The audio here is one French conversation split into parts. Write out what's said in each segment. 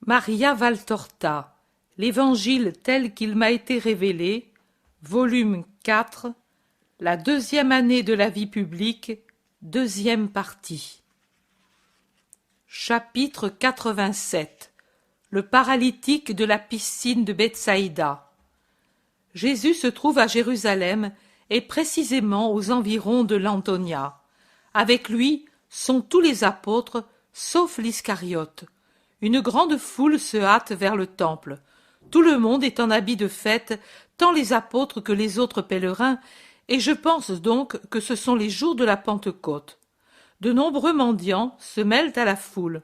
Maria Valtorta, l'Évangile tel qu'il m'a été révélé, volume 4, la deuxième année de la vie publique, deuxième partie. Chapitre 87. Le paralytique de la piscine de Bethsaïda. Jésus se trouve à Jérusalem et précisément aux environs de l'Antonia. Avec lui sont tous les apôtres, sauf l'Iscariote. Une grande foule se hâte vers le temple. Tout le monde est en habit de fête, tant les apôtres que les autres pèlerins, et je pense donc que ce sont les jours de la Pentecôte. De nombreux mendiants se mêlent à la foule.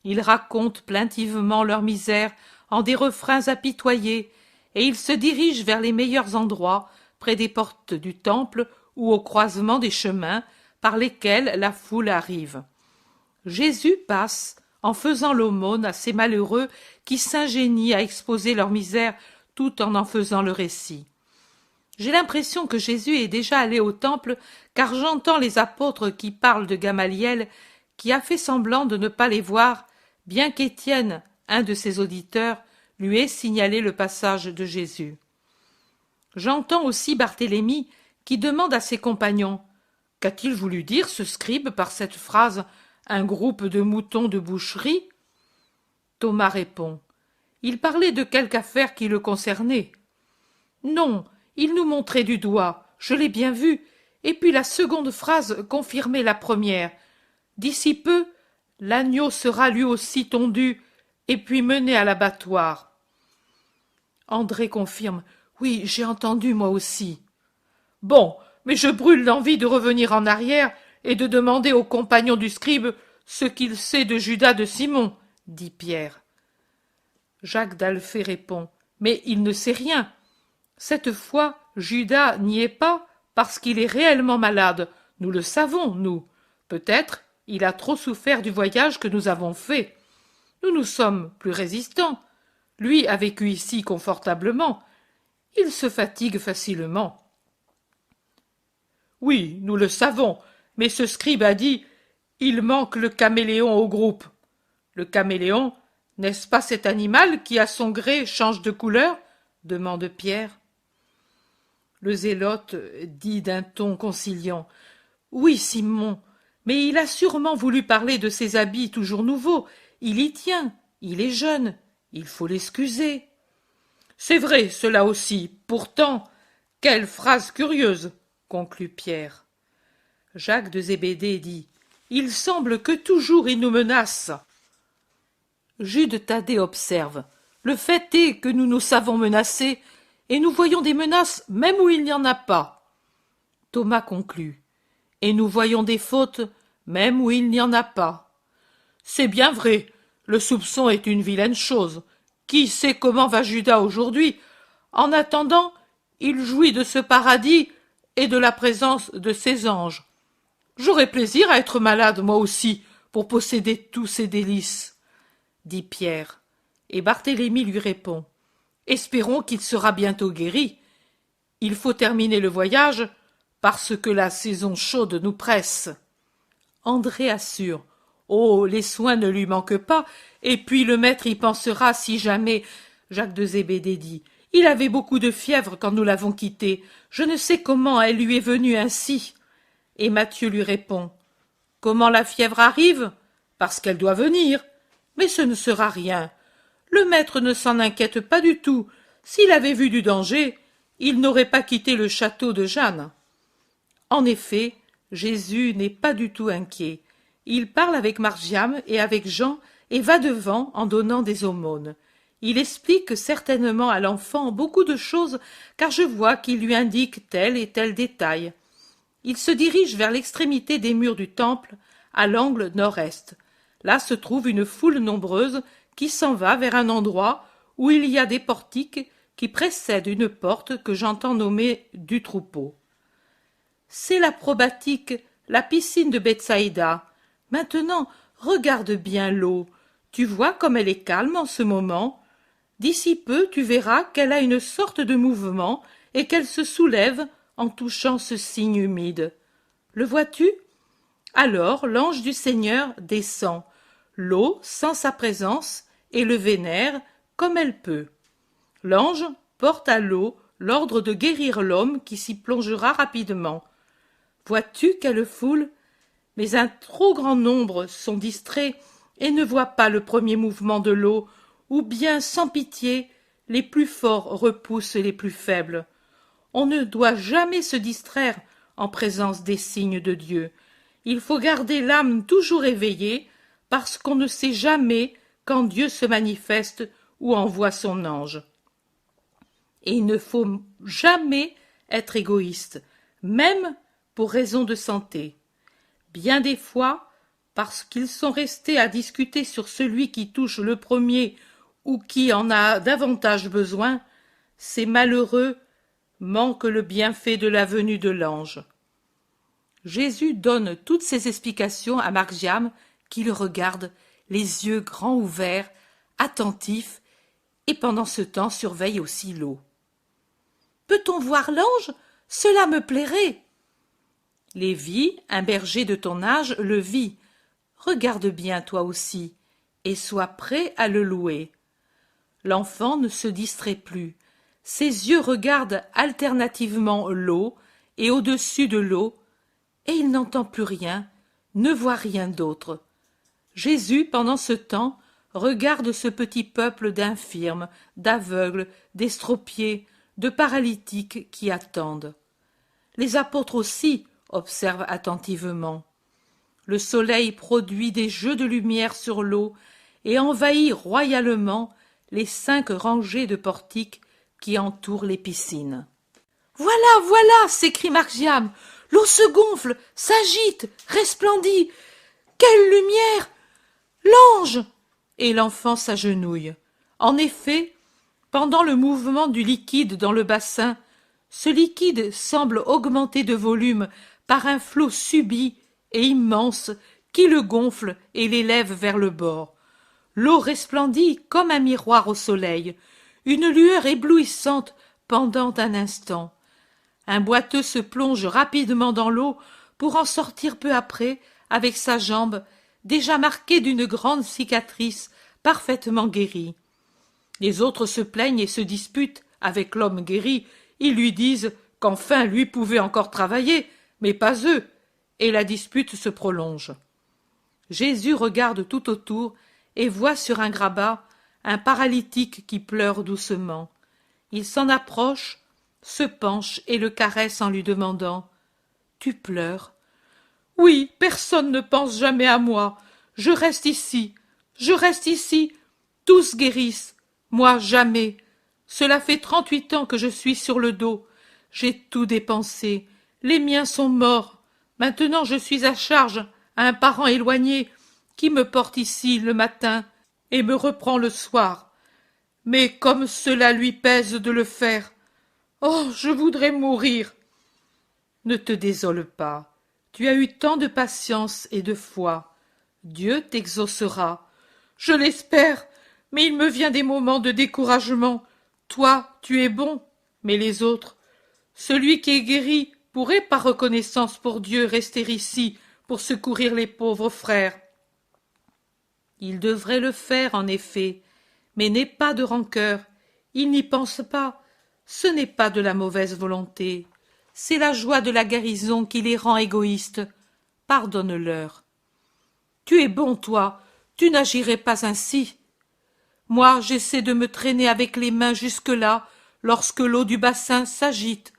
Ils racontent plaintivement leur misère en des refrains apitoyés, et ils se dirigent vers les meilleurs endroits, près des portes du temple ou au croisement des chemins par lesquels la foule arrive. Jésus passe en faisant l'aumône à ces malheureux qui s'ingénient à exposer leur misère tout en faisant le récit. J'ai l'impression que Jésus est déjà allé au temple, car j'entends les apôtres qui parlent de Gamaliel, qui a fait semblant de ne pas les voir, bien qu'Étienne, un de ses auditeurs, lui ait signalé le passage de Jésus. J'entends aussi Barthélemy qui demande à ses compagnons « Qu'a-t-il voulu dire ce scribe par cette phrase « un groupe de moutons de boucherie ?» Thomas répond « Il parlait de quelque affaire qui le concernait. »« Non, il nous montrait du doigt, je l'ai bien vu, et puis la seconde phrase confirmait la première. D'ici peu, l'agneau sera lui aussi tondu, et puis mené à l'abattoir. » André confirme « Oui, j'ai entendu moi aussi. » Bon, mais je brûle d'envie de revenir en arrière et de demander au compagnon du scribe ce qu'il sait de Judas de Simon, dit Pierre. Jacques d'Alphée répond « Mais il ne sait rien. Cette fois, Judas n'y est pas parce qu'il est réellement malade. Nous le savons, nous. Peut-être il a trop souffert du voyage que nous avons fait. Nous sommes plus résistants. Lui a vécu ici confortablement. Il se fatigue facilement. » Oui, nous le savons, mais ce scribe a dit « Il manque le caméléon au groupe. » Le caméléon, n'est-ce pas cet animal qui à son gré change de couleur ? Demande Pierre. Le zélote dit d'un ton conciliant « Oui, Simon, mais il a sûrement voulu parler de ses habits toujours nouveaux. Il y tient, il est jeune, il faut l'excuser. » C'est vrai, cela aussi. Pourtant, quelle phrase curieuse, conclut Pierre. Jacques de Zébédée dit « Il semble que toujours il nous menace. » Jude Thaddée observe « Le fait est que nous nous savons menacés, et nous voyons des menaces même où il n'y en a pas. » Thomas conclut « Et nous voyons des fautes même où il n'y en a pas. » C'est bien vrai, le soupçon est une vilaine chose. Qui sait comment va Judas aujourd'hui? En attendant, il jouit de ce paradis et de la présence de ses anges. J'aurais plaisir à être malade, moi aussi, pour posséder tous ces délices, dit Pierre. Et Barthélemy lui répond. Espérons qu'il sera bientôt guéri. Il faut terminer le voyage, parce que la saison chaude nous presse. André assure. Oh, les soins ne lui manquent pas, et puis le maître y pensera si jamais. Jacques de Zébédée dit. Il avait beaucoup de fièvre quand nous l'avons quitté. Je ne sais comment elle lui est venue ainsi. Et Matthieu lui répond. Comment la fièvre arrive? Parce qu'elle doit venir. Mais ce ne sera rien. Le maître ne s'en inquiète pas du tout. S'il avait vu du danger, il n'aurait pas quitté le château de Jeanne. En effet, Jésus n'est pas du tout inquiet. Il parle avec Margiam et avec Jean et va devant en donnant des aumônes. Il explique certainement à l'enfant beaucoup de choses, car je vois qu'il lui indique tel et tel détail. Il se dirige vers l'extrémité des murs du temple, à l'angle nord-est. Là se trouve une foule nombreuse qui s'en va vers un endroit où il y a des portiques qui précèdent une porte que j'entends nommer du troupeau. C'est la probatique, la piscine de Bethsaïda. Maintenant, regarde bien l'eau. Tu vois comme elle est calme en ce moment. D'ici peu, tu verras qu'elle a une sorte de mouvement et qu'elle se soulève en touchant ce signe humide. Le vois-tu? Alors l'ange du Seigneur descend. L'eau sent sa présence et le vénère comme elle peut. L'ange porte à l'eau l'ordre de guérir l'homme qui s'y plongera rapidement. Vois-tu quelle foule? Mais un trop grand nombre sont distraits et ne voient pas le premier mouvement de l'eau, ou bien, sans pitié, les plus forts repoussent les plus faibles. On ne doit jamais se distraire en présence des signes de Dieu. Il faut garder l'âme toujours éveillée, parce qu'on ne sait jamais quand Dieu se manifeste ou envoie son ange. Et il ne faut jamais être égoïste, même pour raison de santé. Bien des fois, parce qu'ils sont restés à discuter sur celui qui touche le premier ou qui en a davantage besoin, ces malheureux manquent le bienfait de la venue de l'ange. Jésus donne toutes ces explications à Margiam, qui le regarde, les yeux grands ouverts, attentifs, et pendant ce temps surveille aussi l'eau. « Peut-on voir l'ange? Cela me plairait. » Lévi, un berger de ton âge, le vit. Regarde bien toi aussi, et sois prêt à le louer. L'enfant ne se distrait plus. Ses yeux regardent alternativement l'eau et au-dessus de l'eau, et il n'entend plus rien, ne voit rien d'autre. Jésus, pendant ce temps, regarde ce petit peuple d'infirmes, d'aveugles, d'estropiés, de paralytiques qui attendent. Les apôtres aussi observent attentivement. Le soleil produit des jeux de lumière sur l'eau et envahit royalement les 5 rangées de portiques qui entourent les piscines. « Voilà, voilà !» s'écrie Margiam. « L'eau se gonfle, s'agite, resplendit. Quelle lumière! L'ange !» Et l'enfant s'agenouille. En effet, pendant le mouvement du liquide dans le bassin, ce liquide semble augmenter de volume par un flot subit et immense qui le gonfle et l'élève vers le bord. L'eau resplendit comme un miroir au soleil, une lueur éblouissante pendant un instant. Un boiteux se plonge rapidement dans l'eau pour en sortir peu après avec sa jambe déjà marquée d'une grande cicatrice parfaitement guérie. Les autres se plaignent et se disputent avec l'homme guéri. Ils lui disent qu'enfin lui pouvait encore travailler, mais pas eux, et la dispute se prolonge. Jésus regarde tout autour et voit sur un grabat un paralytique qui pleure doucement. Il s'en approche, se penche et le caresse en lui demandant « Tu pleures ?»« Oui, personne ne pense jamais à moi. Je reste ici, tous guérissent, moi jamais. Cela fait 38 ans que je suis sur le dos. J'ai tout dépensé, les miens sont morts. Maintenant je suis à charge à un parent éloigné qui me porte ici le matin et me reprend le soir. Mais comme cela lui pèse de le faire, oh, je voudrais mourir. Ne te désole pas. Tu as eu tant de patience et de foi. Dieu t'exaucera. Je l'espère, mais il me vient des moments de découragement. Toi, tu es bon, mais les autres. Celui qui est guéri pourrait par reconnaissance pour Dieu rester ici pour secourir les pauvres frères. Il devrait le faire, en effet, mais n'aie pas de rancœur. Il n'y pense pas. Ce n'est pas de la mauvaise volonté. C'est la joie de la guérison qui les rend égoïstes. Pardonne-leur. Tu es bon, toi. Tu n'agirais pas ainsi. Moi, j'essaie de me traîner avec les mains jusque-là, lorsque l'eau du bassin s'agite,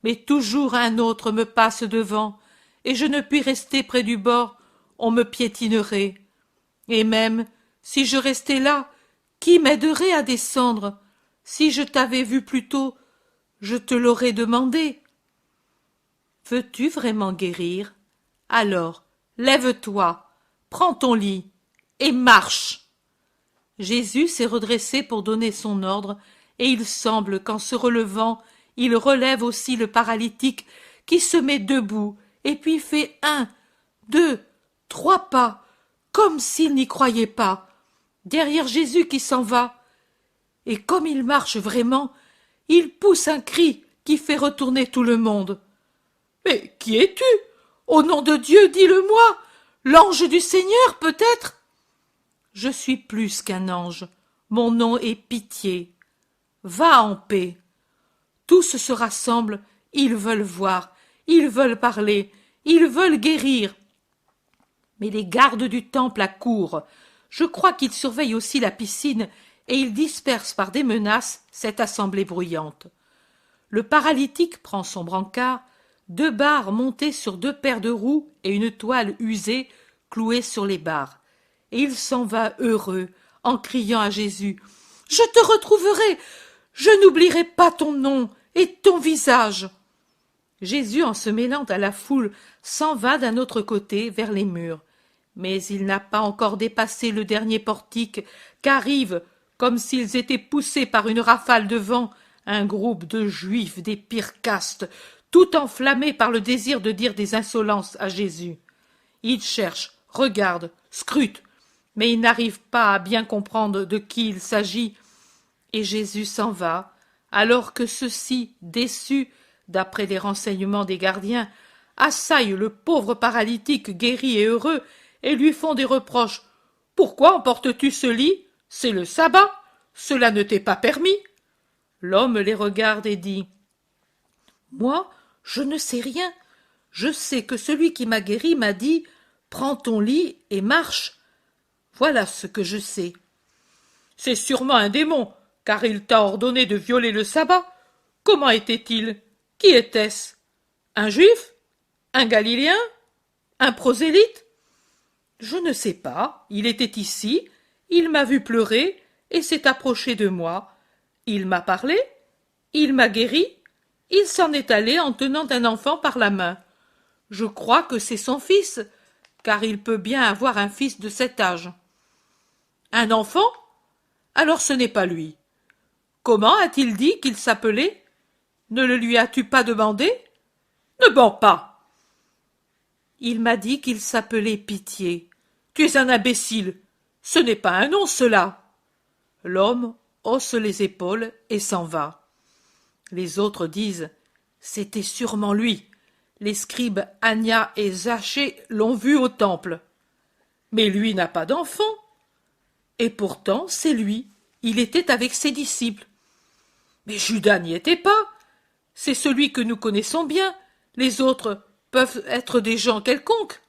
mais toujours un autre me passe devant, et je ne puis rester près du bord, on me piétinerait. Et même, si je restais là, qui m'aiderait à descendre? Si je t'avais vu plus tôt, je te l'aurais demandé. Veux-tu vraiment guérir? Alors, lève-toi, prends ton lit, et marche. Jésus s'est redressé pour donner son ordre, et il semble qu'en se relevant, il relève aussi le paralytique qui se met debout, et puis fait 1, 2, 3 pas, comme s'il n'y croyait pas, derrière Jésus qui s'en va. Et comme il marche vraiment, il pousse un cri qui fait retourner tout le monde. « Mais qui es-tu? Au nom de Dieu, dis-le-moi! L'ange du Seigneur, peut-être ?» « Je suis plus qu'un ange. mon nom est Pitié. Va en paix. Tous se rassemblent, ils veulent voir, ils veulent parler, ils veulent guérir. Mais les gardes du temple accourent. Je crois qu'ils surveillent aussi la piscine et ils dispersent par des menaces cette assemblée bruyante. Le paralytique prend son brancard, 2 barres montées sur 2 paires de roues et une toile usée clouée sur les barres. Et il s'en va heureux, en criant à Jésus « Je te retrouverai, je n'oublierai pas ton nom et ton visage !» Jésus, en se mêlant à la foule, s'en va d'un autre côté vers les murs. Mais il n'a pas encore dépassé le dernier portique qu'arrive, comme s'ils étaient poussés par une rafale de vent, un groupe de juifs des pires castes, tout enflammés par le désir de dire des insolences à Jésus. Ils cherchent, regardent, scrutent, mais ils n'arrivent pas à bien comprendre de qui il s'agit, et Jésus s'en va, alors que ceux-ci, déçus, d'après les renseignements des gardiens, assaillent le pauvre paralytique guéri et heureux, et lui font des reproches. « Pourquoi emportes-tu ce lit? C'est le sabbat. Cela ne t'est pas permis. » L'homme les regarde et dit « Moi, je ne sais rien. Je sais que celui qui m'a guéri m'a dit « Prends ton lit et marche. » Voilà ce que je sais. « C'est sûrement un démon, car il t'a ordonné de violer le sabbat. Comment était-il? Qui était-ce? Un juif? Un galiléen? Un prosélyte? Je ne sais pas. Il était ici, il m'a vu pleurer et s'est approché de moi. Il m'a parlé, il m'a guéri, il s'en est allé en tenant un enfant par la main. Je crois que c'est son fils, car il peut bien avoir un fils de cet âge. Un enfant? Alors ce n'est pas lui. Comment a-t-il dit qu'il s'appelait? Ne le lui as-tu pas demandé? Ne mens pas. Il m'a dit qu'il s'appelait Pitié. Tu es un imbécile. Ce n'est pas un nom, cela. L'homme hausse les épaules et s'en va. Les autres disent « C'était sûrement lui. Les scribes Annia et Zachée l'ont vu au temple. Mais lui n'a pas d'enfant. Et pourtant, c'est lui. Il était avec ses disciples. Mais Judas n'y était pas. C'est celui que nous connaissons bien. Les autres peuvent être des gens quelconques.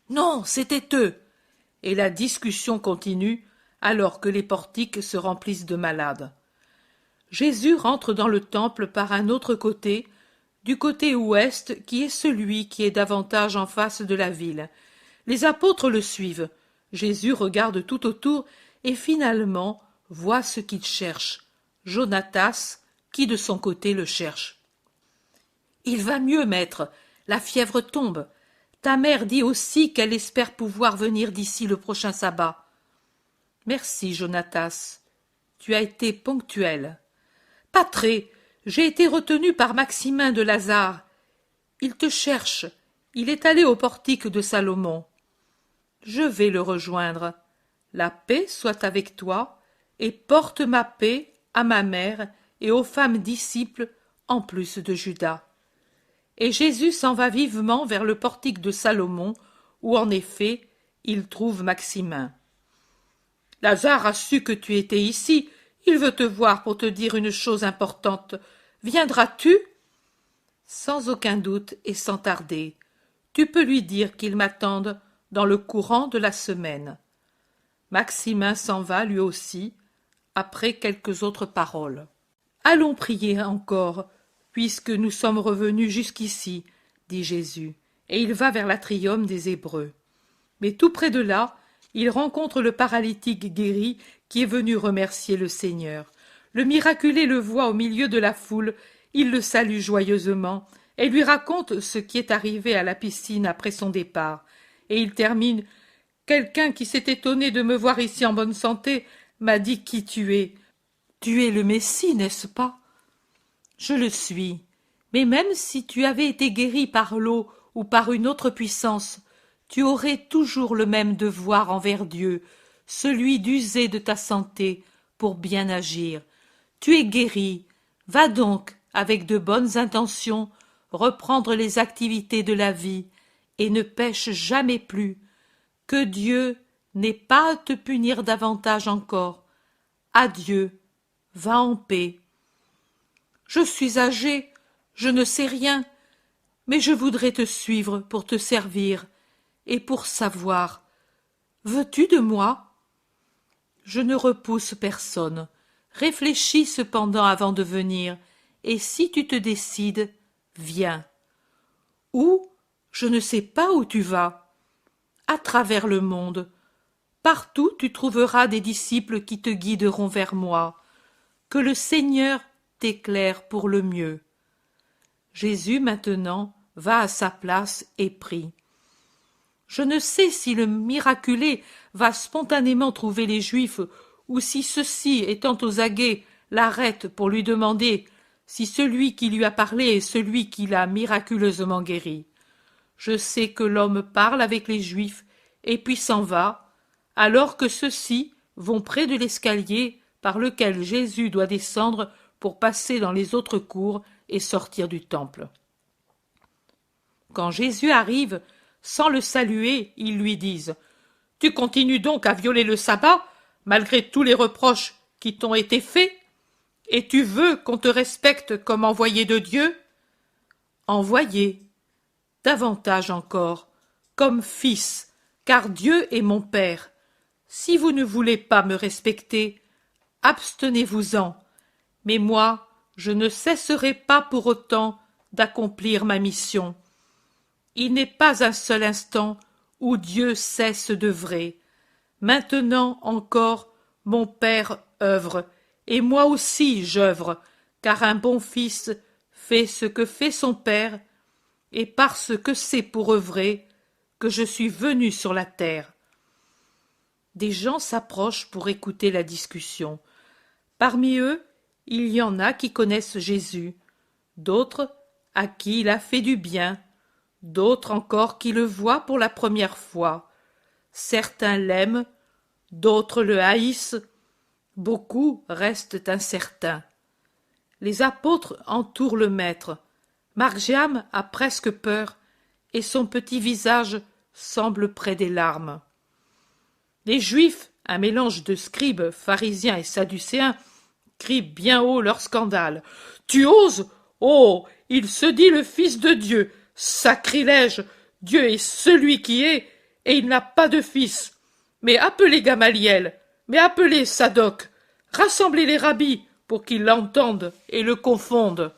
Non, c'était eux. » Et la discussion continue alors que les portiques se remplissent de malades. Jésus rentre dans le temple par un autre côté, du côté ouest qui est celui qui est davantage en face de la ville. Les apôtres le suivent. Jésus regarde tout autour et finalement voit ce qu'il cherche, Jonatas, qui de son côté le cherche. « Il va mieux, maître, la fièvre tombe. Ta mère dit aussi qu'elle espère pouvoir venir d'ici le prochain sabbat. » Merci, Jonatas. Tu as été ponctuel. Pas très. J'ai été retenu par Maximin de Lazare. Il te cherche. Il est allé au portique de Salomon. Je vais le rejoindre. La paix soit avec toi, et porte ma paix à ma mère et aux femmes disciples, en plus de Judas. Et Jésus s'en va vivement vers le portique de Salomon, où en effet il trouve Maximin. « Lazare a su que tu étais ici. Il veut te voir pour te dire une chose importante. Viendras-tu » ? Sans aucun doute et sans tarder. Tu peux lui dire qu'il m'attende dans le courant de la semaine. Maximin s'en va lui aussi, après quelques autres paroles. Allons prier encore, puisque nous sommes revenus jusqu'ici, dit Jésus, et il va vers l'atrium des Hébreux. Mais tout près de là, il rencontre le paralytique guéri qui est venu remercier le Seigneur. Le miraculé le voit au milieu de la foule, il le salue joyeusement et lui raconte ce qui est arrivé à la piscine après son départ. Et il termine « Quelqu'un qui s'est étonné de me voir ici en bonne santé m'a dit qui tu es. Tu es le Messie, n'est-ce pas ? » Je le suis. Mais même si tu avais été guéri par l'eau ou par une autre puissance, tu aurais toujours le même devoir envers Dieu, celui d'user de ta santé pour bien agir. Tu es guéri. Va donc, avec de bonnes intentions, reprendre les activités de la vie et ne pêche jamais plus. Que Dieu n'ait pas à te punir davantage encore. adieu, va en paix. Je suis âgé, je ne sais rien, mais je voudrais te suivre pour te servir et pour savoir. Veux-tu de moi? Je ne repousse personne. Réfléchis cependant avant de venir, et si tu te décides, viens. Où? Je ne sais pas où tu vas. À travers le monde. Partout tu trouveras des disciples qui te guideront vers moi. Que le Seigneur t'éclaire pour le mieux. Jésus maintenant va à sa place et prie. Je ne sais si le miraculé va spontanément trouver les Juifs ou si ceux-ci, étant aux aguets, l'arrêtent pour lui demander si celui qui lui a parlé est celui qui l'a miraculeusement guéri. Je sais que l'homme parle avec les Juifs et puis s'en va, alors que ceux-ci vont près de l'escalier par lequel Jésus doit descendre pour passer dans les autres cours et sortir du temple. Quand Jésus arrive, sans le saluer, ils lui disent « Tu continues donc à violer le sabbat, malgré tous les reproches qui t'ont été faits, et tu veux qu'on te respecte comme envoyé de Dieu ?» Envoyé, davantage encore, comme fils, car Dieu est mon Père. Si vous ne voulez pas me respecter, abstenez-vous-en, mais moi, je ne cesserai pas pour autant d'accomplir ma mission. Il n'est pas un seul instant où Dieu cesse d'œuvrer. Maintenant encore, mon Père œuvre, et moi aussi j'œuvre, car un bon fils fait ce que fait son Père, et parce que c'est pour œuvrer que je suis venu sur la terre. Des gens s'approchent pour écouter la discussion. Parmi eux, il y en a qui connaissent Jésus, d'autres à qui il a fait du bien, d'autres encore qui le voient pour la première fois. Certains l'aiment, d'autres le haïssent, beaucoup restent incertains. Les apôtres entourent le maître. Margiam a presque peur, et son petit visage semble près des larmes. Les Juifs, un mélange de scribes, pharisiens et sadducéens, crient bien haut leur scandale. « Tu oses? Oh, il se dit le Fils de Dieu! Sacrilège! Dieu est celui qui est, et il n'a pas de fils. Mais appelez Gamaliel, mais appelez Sadoc, rassemblez les rabbis pour qu'ils l'entendent et le confondent. »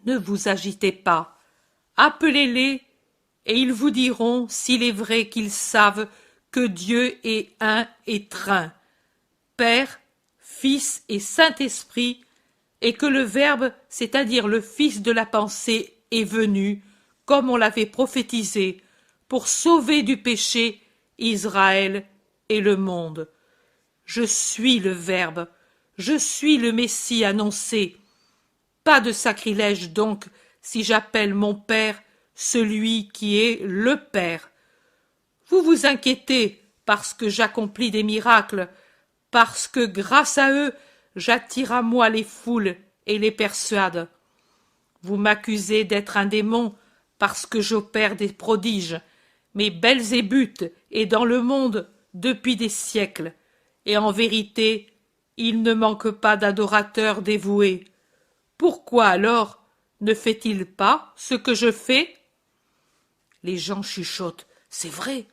Ne vous agitez pas, appelez-les, et ils vous diront s'il est vrai qu'ils savent que Dieu est un et trin, Père, Fils et Saint-Esprit, et que le Verbe, c'est-à-dire le Fils de la pensée, est venu, comme on l'avait prophétisé, pour sauver du péché Israël et le monde. Je suis le Verbe, je suis le Messie annoncé. Pas de sacrilège donc si j'appelle mon Père celui qui est le Père. Vous vous inquiétez parce que j'accomplis des miracles, parce que grâce à eux j'attire à moi les foules et les persuade. Vous m'accusez d'être un démon parce que j'opère des prodiges, mais Belzébuth est dans le monde depuis des siècles, et en vérité il ne manque pas d'adorateurs dévoués. Pourquoi alors ne fait-il pas ce que je fais? Les gens chuchotent. C'est vrai,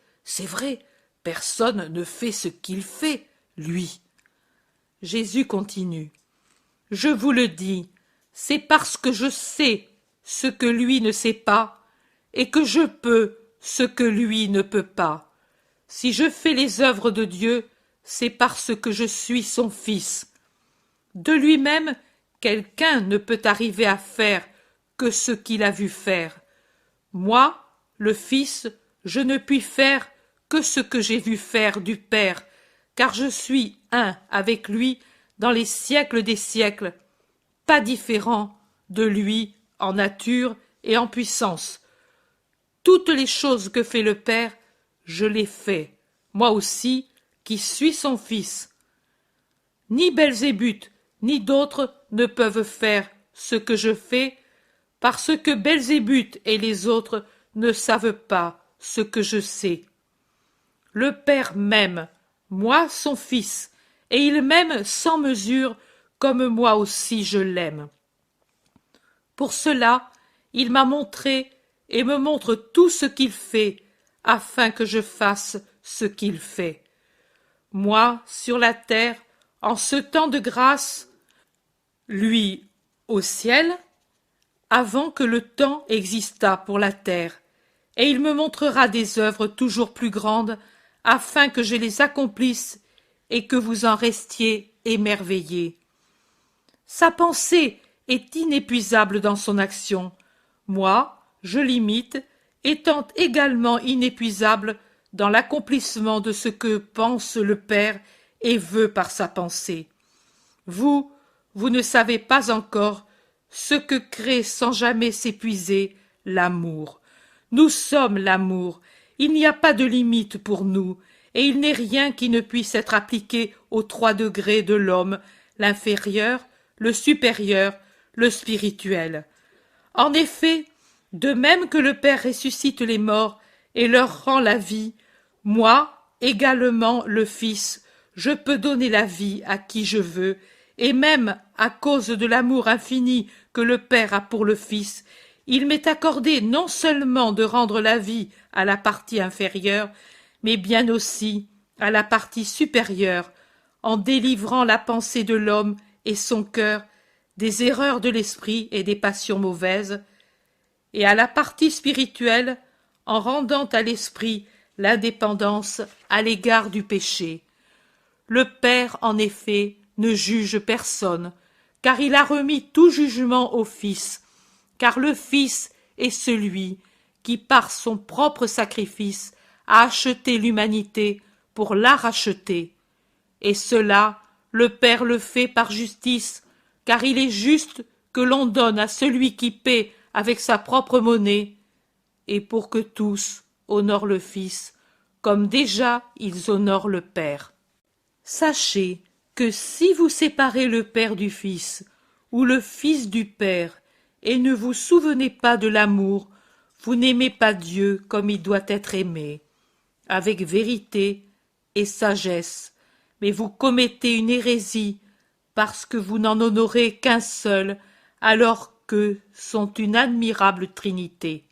personne ne fait ce qu'il fait, lui. Jésus continue. Je vous le dis, c'est parce que je sais ce que lui ne sait pas, et que je peux ce que lui ne peut pas. Si je fais les œuvres de Dieu, c'est parce que je suis son Fils. De lui-même, quelqu'un ne peut arriver à faire que ce qu'il a vu faire. Moi, le Fils, je ne puis faire que ce que j'ai vu faire du Père, car je suis un avec lui dans les siècles des siècles, pas différent de lui en nature et en puissance. Toutes les choses que fait le Père, je les fais, moi aussi, qui suis son Fils. Ni Belzébuth, ni d'autres ne peuvent faire ce que je fais, parce que Belzébuth et les autres ne savent pas ce que je sais. Le Père m'aime, moi son Fils, et il m'aime sans mesure, comme moi aussi je l'aime. Pour cela, il m'a montré et me montre tout ce qu'il fait, afin que je fasse ce qu'il fait. Moi, sur la terre, en ce temps de grâce, lui au ciel, avant que le temps existât pour la terre, et il me montrera des œuvres toujours plus grandes, afin que je les accomplisse et que vous en restiez émerveillés. Sa pensée est inépuisable dans son action. Moi, je l'imite, étant également inépuisable dans l'accomplissement de ce que pense le Père et veut par sa pensée. Vous ne savez pas encore ce que crée sans jamais s'épuiser l'amour. Nous sommes l'amour, il n'y a pas de limite pour nous, et il n'est rien qui ne puisse être appliqué aux 3 degrés de l'homme, l'inférieur, le supérieur, le spirituel. En effet, de même que le Père ressuscite les morts et leur rend la vie, moi, également le Fils, je peux donner la vie à qui je veux, et même à cause de l'amour infini que le Père a pour le Fils, il m'est accordé non seulement de rendre la vie à la partie inférieure, mais bien aussi à la partie supérieure, en délivrant la pensée de l'homme et son cœur des erreurs de l'esprit et des passions mauvaises, et à la partie spirituelle, en rendant à l'esprit l'indépendance à l'égard du péché. Le Père, en effet, ne juge personne, car il a remis tout jugement au Fils, car le Fils est celui qui, par son propre sacrifice, a acheté l'humanité pour la racheter. Et cela, le Père le fait par justice, car il est juste que l'on donne à celui qui paie avec sa propre monnaie, et pour que tous honorent le Fils, comme déjà ils honorent le Père. Sachez que si vous séparez le Père du Fils, ou le Fils du Père, et ne vous souvenez pas de l'amour, vous n'aimez pas Dieu comme il doit être aimé, avec vérité et sagesse, mais vous commettez une hérésie, parce que vous n'en honorez qu'un seul, alors qu'eux sont une admirable Trinité.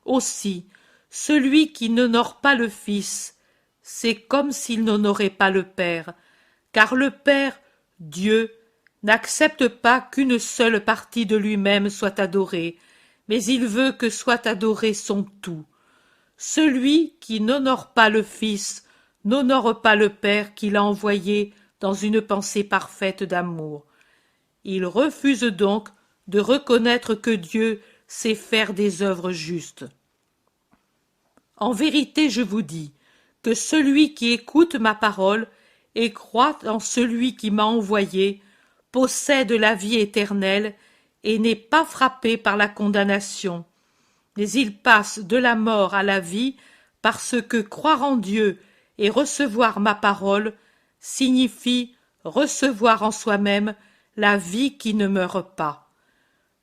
Aussi, celui qui n'honore pas le Fils, c'est comme s'il n'honorait pas le Père, car le Père, Dieu, n'accepte pas qu'une seule partie de lui-même soit adorée, mais il veut que soit adoré son tout. Celui qui n'honore pas le Fils n'honore pas le Père qui l'a envoyé dans une pensée parfaite d'amour. Il refuse donc de reconnaître que Dieu sait faire des œuvres justes. En vérité, je vous dis que celui qui écoute ma parole et croit en celui qui m'a envoyé possède la vie éternelle et n'est pas frappé par la condamnation, mais il passe de la mort à la vie parce que croire en Dieu et recevoir ma parole signifie recevoir en soi-même la vie qui ne meurt pas.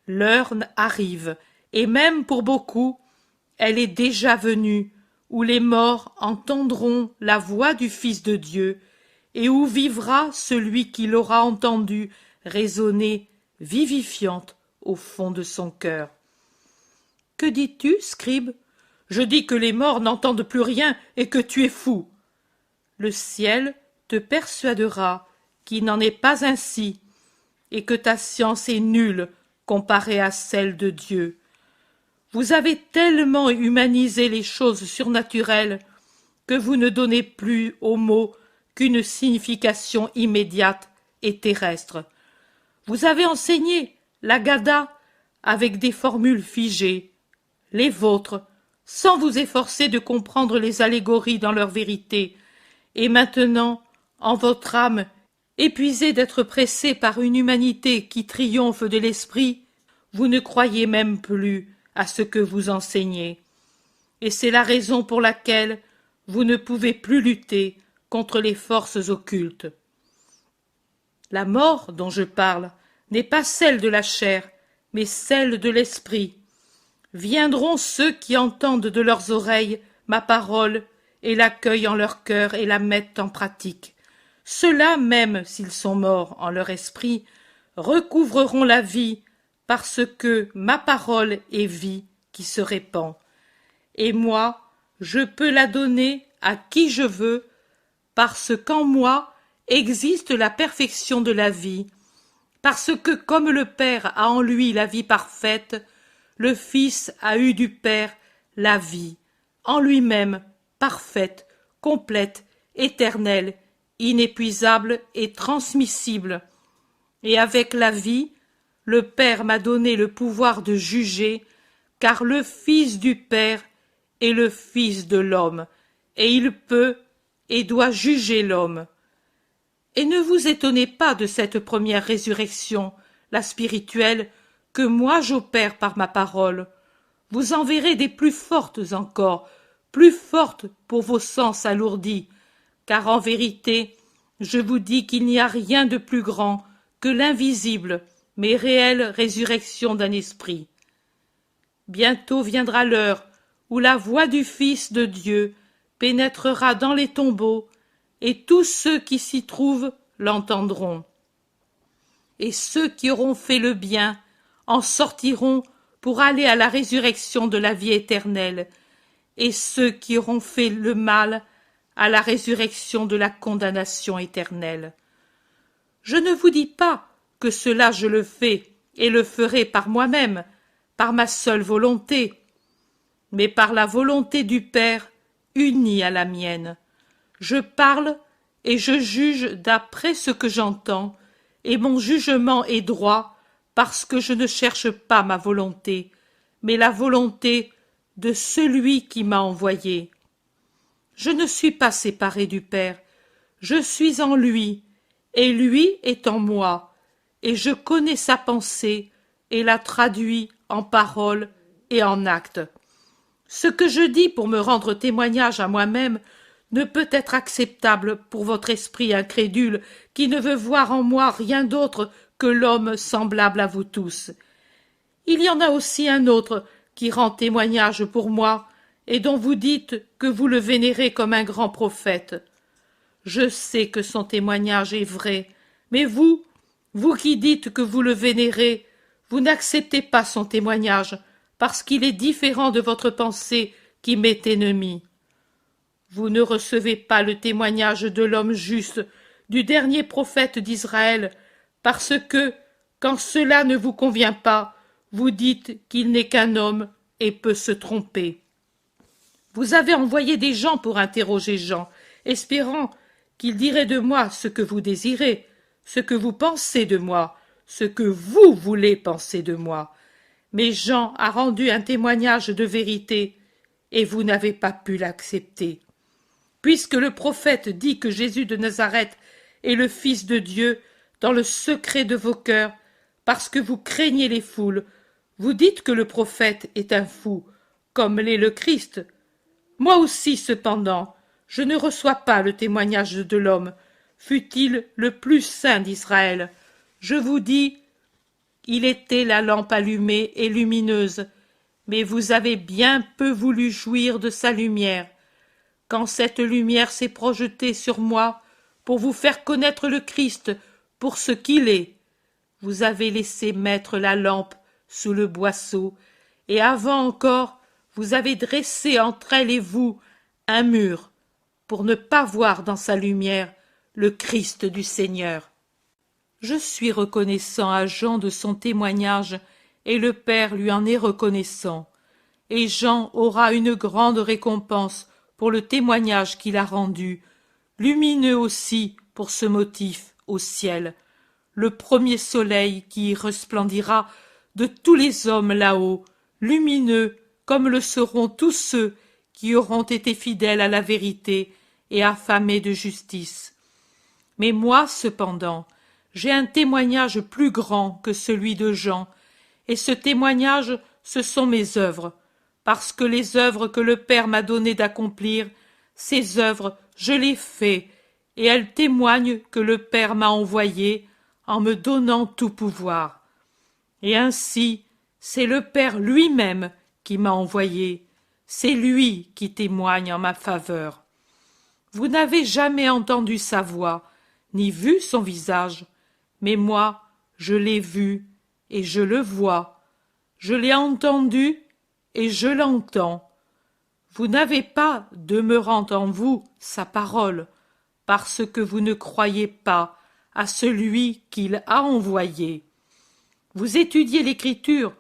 L'heure arrive, et même pour beaucoup, elle est déjà venue, où les morts entendront la voix du Fils de Dieu, et où vivra celui qui l'aura entendu résonner vivifiante au fond de son cœur. Que dis-tu, scribe? Je dis que les morts n'entendent plus rien et que tu es fou. Le ciel te persuadera qu'il n'en est pas ainsi, et que ta science est nulle comparée à celle de Dieu. Vous avez tellement humanisé les choses surnaturelles que vous ne donnez plus aux mots qu'une signification immédiate et terrestre. Vous avez enseigné l'Agada avec des formules figées, les vôtres, sans vous efforcer de comprendre les allégories dans leur vérité, et maintenant, en votre âme, épuisée d'être pressée par une humanité qui triomphe de l'esprit, vous ne croyez même plus à ce que vous enseignez. Et c'est la raison pour laquelle vous ne pouvez plus lutter contre les forces occultes. La mort dont je parle n'est pas celle de la chair, mais celle de l'esprit. Viendront ceux qui entendent de leurs oreilles ma parole et l'accueillent en leur cœur et la mettent en pratique. Ceux-là, même s'ils sont morts en leur esprit, recouvreront la vie, parce que ma parole est vie qui se répand. Et moi, je peux la donner à qui je veux, parce qu'en moi existe la perfection de la vie, parce que comme le Père a en lui la vie parfaite, le Fils a eu du Père la vie, en lui-même, parfaite, complète, éternelle, inépuisable et transmissible. Et avec la vie, le Père m'a donné le pouvoir de juger, car le Fils du Père est le Fils de l'homme, et il peut et doit juger l'homme. Et ne vous étonnez pas de cette première résurrection, la spirituelle, que moi j'opère par ma parole. Vous en verrez des plus fortes encore, plus fortes pour vos sens alourdis, car en vérité, je vous dis qu'il n'y a rien de plus grand que l'invisible, mais réelle résurrection d'un esprit. Bientôt viendra l'heure où la voix du Fils de Dieu pénétrera dans les tombeaux, et tous ceux qui s'y trouvent l'entendront. Et ceux qui auront fait le bien en sortiront pour aller à la résurrection de la vie éternelle, et ceux qui auront fait le mal à la résurrection de la condamnation éternelle. Je ne vous dis pas que cela je le fais et le ferai par moi-même, par ma seule volonté, mais par la volonté du Père unie à la mienne. Je parle et je juge d'après ce que j'entends, et mon jugement est droit parce que je ne cherche pas ma volonté, mais la volonté de celui qui m'a envoyé. Je ne suis pas séparé du Père, je suis en lui, et lui est en moi, et je connais sa pensée et la traduis en paroles et en actes. Ce que je dis pour me rendre témoignage à moi-même ne peut être acceptable pour votre esprit incrédule qui ne veut voir en moi rien d'autre que l'homme semblable à vous tous. Il y en a aussi un autre qui rend témoignage pour moi et dont vous dites que vous le vénérez comme un grand prophète. Je sais que son témoignage est vrai, mais vous qui dites que vous le vénérez, vous n'acceptez pas son témoignage parce qu'il est différent de votre pensée qui m'est ennemie. Vous ne recevez pas le témoignage de l'homme juste, du dernier prophète d'Israël, parce que, quand cela ne vous convient pas, vous dites qu'il n'est qu'un homme et peut se tromper. Vous avez envoyé des gens pour interroger Jean, espérant qu'il dirait de moi ce que vous désirez, ce que vous pensez de moi, ce que vous voulez penser de moi. Mais Jean a rendu un témoignage de vérité, et vous n'avez pas pu l'accepter. Puisque le prophète dit que Jésus de Nazareth est le Fils de Dieu, dans le secret de vos cœurs, parce que vous craignez les foules, vous dites que le prophète est un fou, comme l'est le Christ. Moi aussi, cependant, je ne reçois pas le témoignage de l'homme, fût-il le plus saint d'Israël. Je vous dis, il était la lampe allumée et lumineuse, mais vous avez bien peu voulu jouir de sa lumière. Quand cette lumière s'est projetée sur moi pour vous faire connaître le Christ pour ce qu'il est, vous avez laissé mettre la lampe sous le boisseau, et avant encore, vous avez dressé entre elle et vous un mur, pour ne pas voir dans sa lumière le Christ du Seigneur. Je suis reconnaissant à Jean de son témoignage, et le Père lui en est reconnaissant. Et Jean aura une grande récompense pour le témoignage qu'il a rendu, lumineux aussi pour ce motif au ciel, le premier soleil qui resplendira de tous les hommes là-haut, lumineux comme le seront tous ceux qui auront été fidèles à la vérité et affamés de justice. Mais moi, cependant, j'ai un témoignage plus grand que celui de Jean, et ce témoignage, ce sont mes œuvres, parce que les œuvres que le Père m'a donné d'accomplir, ces œuvres, je les fais, et elles témoignent que le Père m'a envoyé en me donnant tout pouvoir. Et ainsi, c'est le Père lui-même qui m'a envoyé, c'est lui qui témoigne en ma faveur. Vous n'avez jamais entendu sa voix, ni vu son visage, mais moi, je l'ai vu, et je le vois. Je l'ai entendu, et je l'entends. Vous n'avez pas, demeurant en vous, sa parole, parce que vous ne croyez pas à celui qu'il a envoyé. Vous étudiez l'Écriture,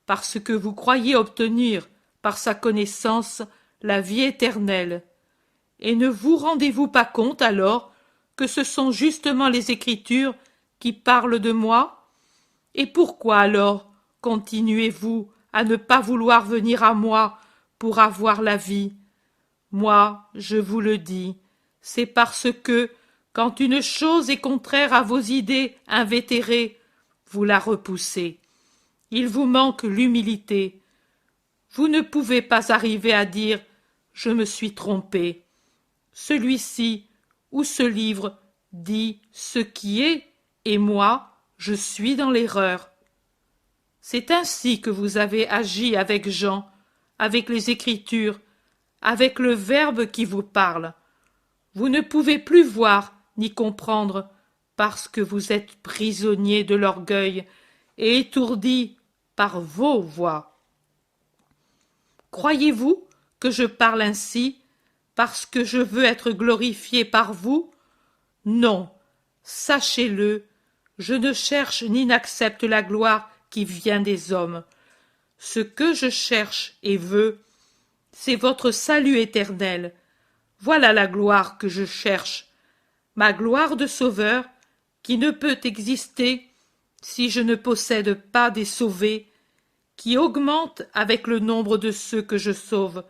parce que vous croyez obtenir, par sa connaissance, la vie éternelle. Et ne vous rendez-vous pas compte alors que ce sont justement les Écritures qui parlent de moi? Et pourquoi alors continuez-vous à ne pas vouloir venir à moi pour avoir la vie? Moi, je vous le dis, c'est parce que, quand une chose est contraire à vos idées invétérées, vous la repoussez. Il vous manque l'humilité. Vous ne pouvez pas arriver à dire « je me suis trompé ». Celui-ci ou ce livre dit ce qui est, et moi, je suis dans l'erreur. C'est ainsi que vous avez agi avec Jean, avec les Écritures, avec le Verbe qui vous parle. Vous ne pouvez plus voir ni comprendre, parce que vous êtes prisonnier de l'orgueil et étourdi par vos voix. Croyez-vous que je parle ainsi parce que je veux être glorifié par vous? Non, sachez-le, je ne cherche ni n'accepte la gloire qui vient des hommes. Ce que je cherche et veux, c'est votre salut éternel. Voilà la gloire que je cherche, ma gloire de sauveur, qui ne peut exister si je ne possède pas des sauvés, qui augmente avec le nombre de ceux que je sauve,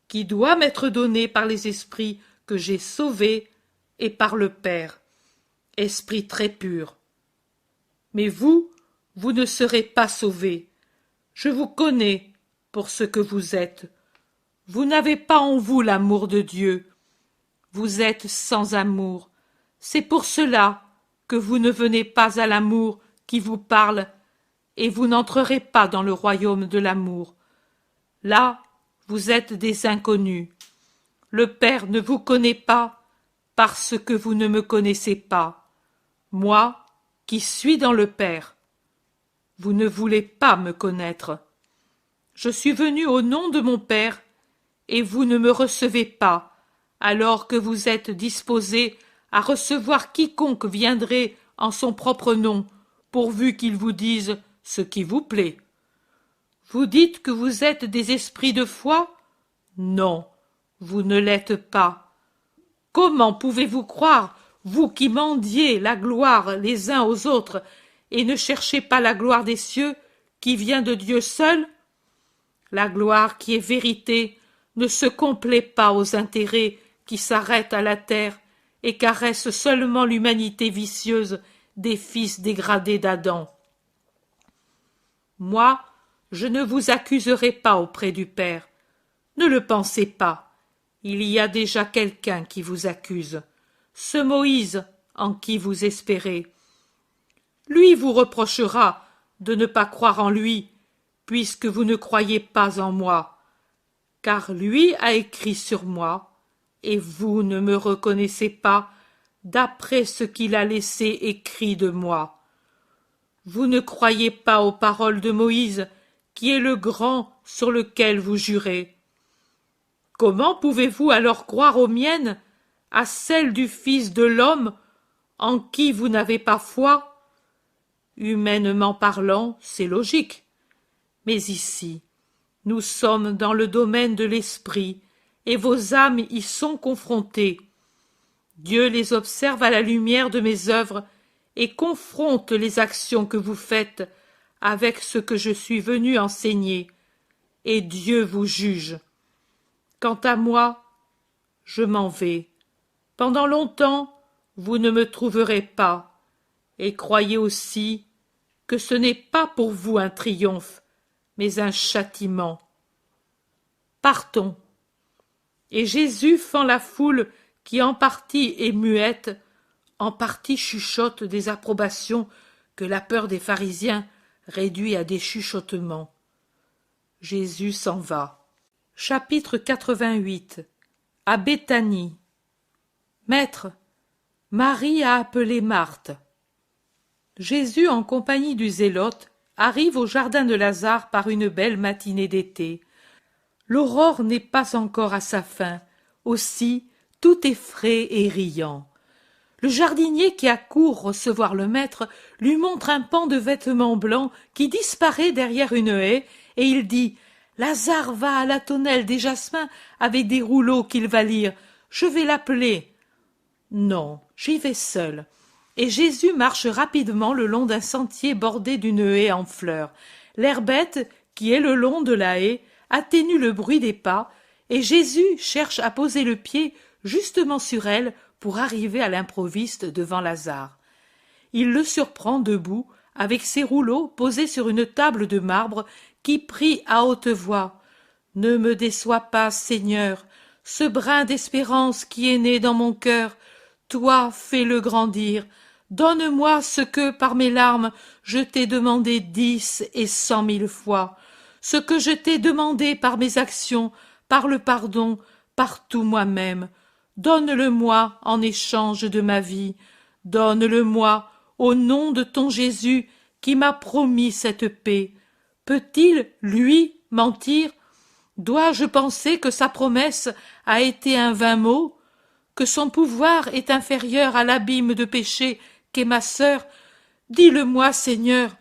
qui doit m'être donné par les esprits que j'ai sauvés et par le Père, esprit très pur. Mais vous, vous ne serez pas sauvés. Je vous connais pour ce que vous êtes. Vous n'avez pas en vous l'amour de Dieu. Vous êtes sans amour. C'est pour cela que vous ne venez pas à l'amour qui vous parle, et vous n'entrerez pas dans le royaume de l'amour. Là, vous êtes des inconnus. Le Père ne vous connaît pas parce que vous ne me connaissez pas. Moi, qui suis dans le Père. Vous ne voulez pas me connaître. Je suis venu au nom de mon Père, et vous ne me recevez pas, alors que vous êtes disposés à recevoir quiconque viendrait en son propre nom, pourvu qu'il vous dise ce qui vous plaît. Vous dites que vous êtes des esprits de foi? Non, vous ne l'êtes pas. Comment pouvez-vous croire, vous qui mendiez la gloire les uns aux autres, et ne cherchez pas la gloire des cieux, qui vient de Dieu seul? La gloire qui est vérité ne se complaît pas aux intérêts qui s'arrêtent à la terre et caressent seulement l'humanité vicieuse des fils dégradés d'Adam. Moi, je ne vous accuserai pas auprès du Père. Ne le pensez pas. Il y a déjà quelqu'un qui vous accuse, ce Moïse en qui vous espérez. Lui vous reprochera de ne pas croire en lui, puisque vous ne croyez pas en moi, car lui a écrit sur moi, et vous ne me reconnaissez pas d'après ce qu'il a laissé écrit de moi. Vous ne croyez pas aux paroles de Moïse, qui est le grand sur lequel vous jurez. Comment pouvez-vous alors croire aux miennes, à celles du Fils de l'homme, en qui vous n'avez pas foi? Humainement parlant, c'est logique. Mais ici, nous sommes dans le domaine de l'esprit, et vos âmes y sont confrontées. Dieu les observe à la lumière de mes œuvres et confronte les actions que vous faites avec ce que je suis venu enseigner, et Dieu vous juge. Quant à moi, je m'en vais. Pendant longtemps, vous ne me trouverez pas, et croyez aussi que ce n'est pas pour vous un triomphe, mais un châtiment. Partons. Et Jésus fend la foule qui en partie est muette, en partie chuchote des approbations que la peur des pharisiens réduit à des chuchotements. Jésus s'en va. Chapitre 88. À Béthanie. Maître, Marie a appelé Marthe. Jésus, en compagnie du zélote, arrive au jardin de Lazare par une belle matinée d'été. L'aurore n'est pas encore à sa fin, aussi tout est frais et riant. Le jardinier qui accourt recevoir le maître lui montre un pan de vêtements blancs qui disparaît derrière une haie, et il dit « Lazare va à la tonnelle des jasmins avec des rouleaux qu'il va lire. Je vais l'appeler. » « Non, j'y vais seul. » Et Jésus marche rapidement le long d'un sentier bordé d'une haie en fleurs. L'herbette, qui est le long de la haie, atténue le bruit des pas, et Jésus cherche à poser le pied justement sur elle pour arriver à l'improviste devant Lazare. Il le surprend debout, avec ses rouleaux posés sur une table de marbre, qui prie à haute voix « Ne me déçois pas, Seigneur, ce brin d'espérance qui est né dans mon cœur, toi fais-le grandir. Donne-moi ce que, par mes larmes, je t'ai demandé 10 et 100 000 fois, ce que je t'ai demandé par mes actions, par le pardon, par tout moi-même. Donne-le-moi en échange de ma vie. Donne-le-moi au nom de ton Jésus qui m'a promis cette paix. Peut-il, lui, mentir? Dois-je penser que sa promesse a été un vain mot? Que son pouvoir est inférieur à l'abîme de péché qu'est ma sœur? Dis-le-moi, Seigneur,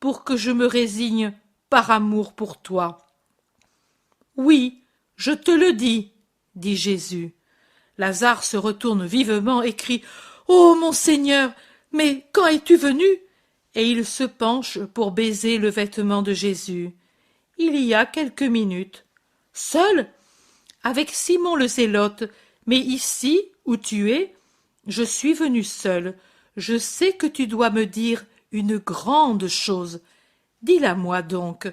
pour que je me résigne par amour pour toi. Oui, je te le dis, dit Jésus. Lazare se retourne vivement et crie « Ô mon Seigneur, mais quand es-tu venu ?» Et il se penche pour baiser le vêtement de Jésus. Il y a quelques minutes. Seul? Avec Simon le zélote. Mais ici, où tu es, je suis venu seul. Je sais que tu dois me dire une grande chose. Dis-la-moi donc.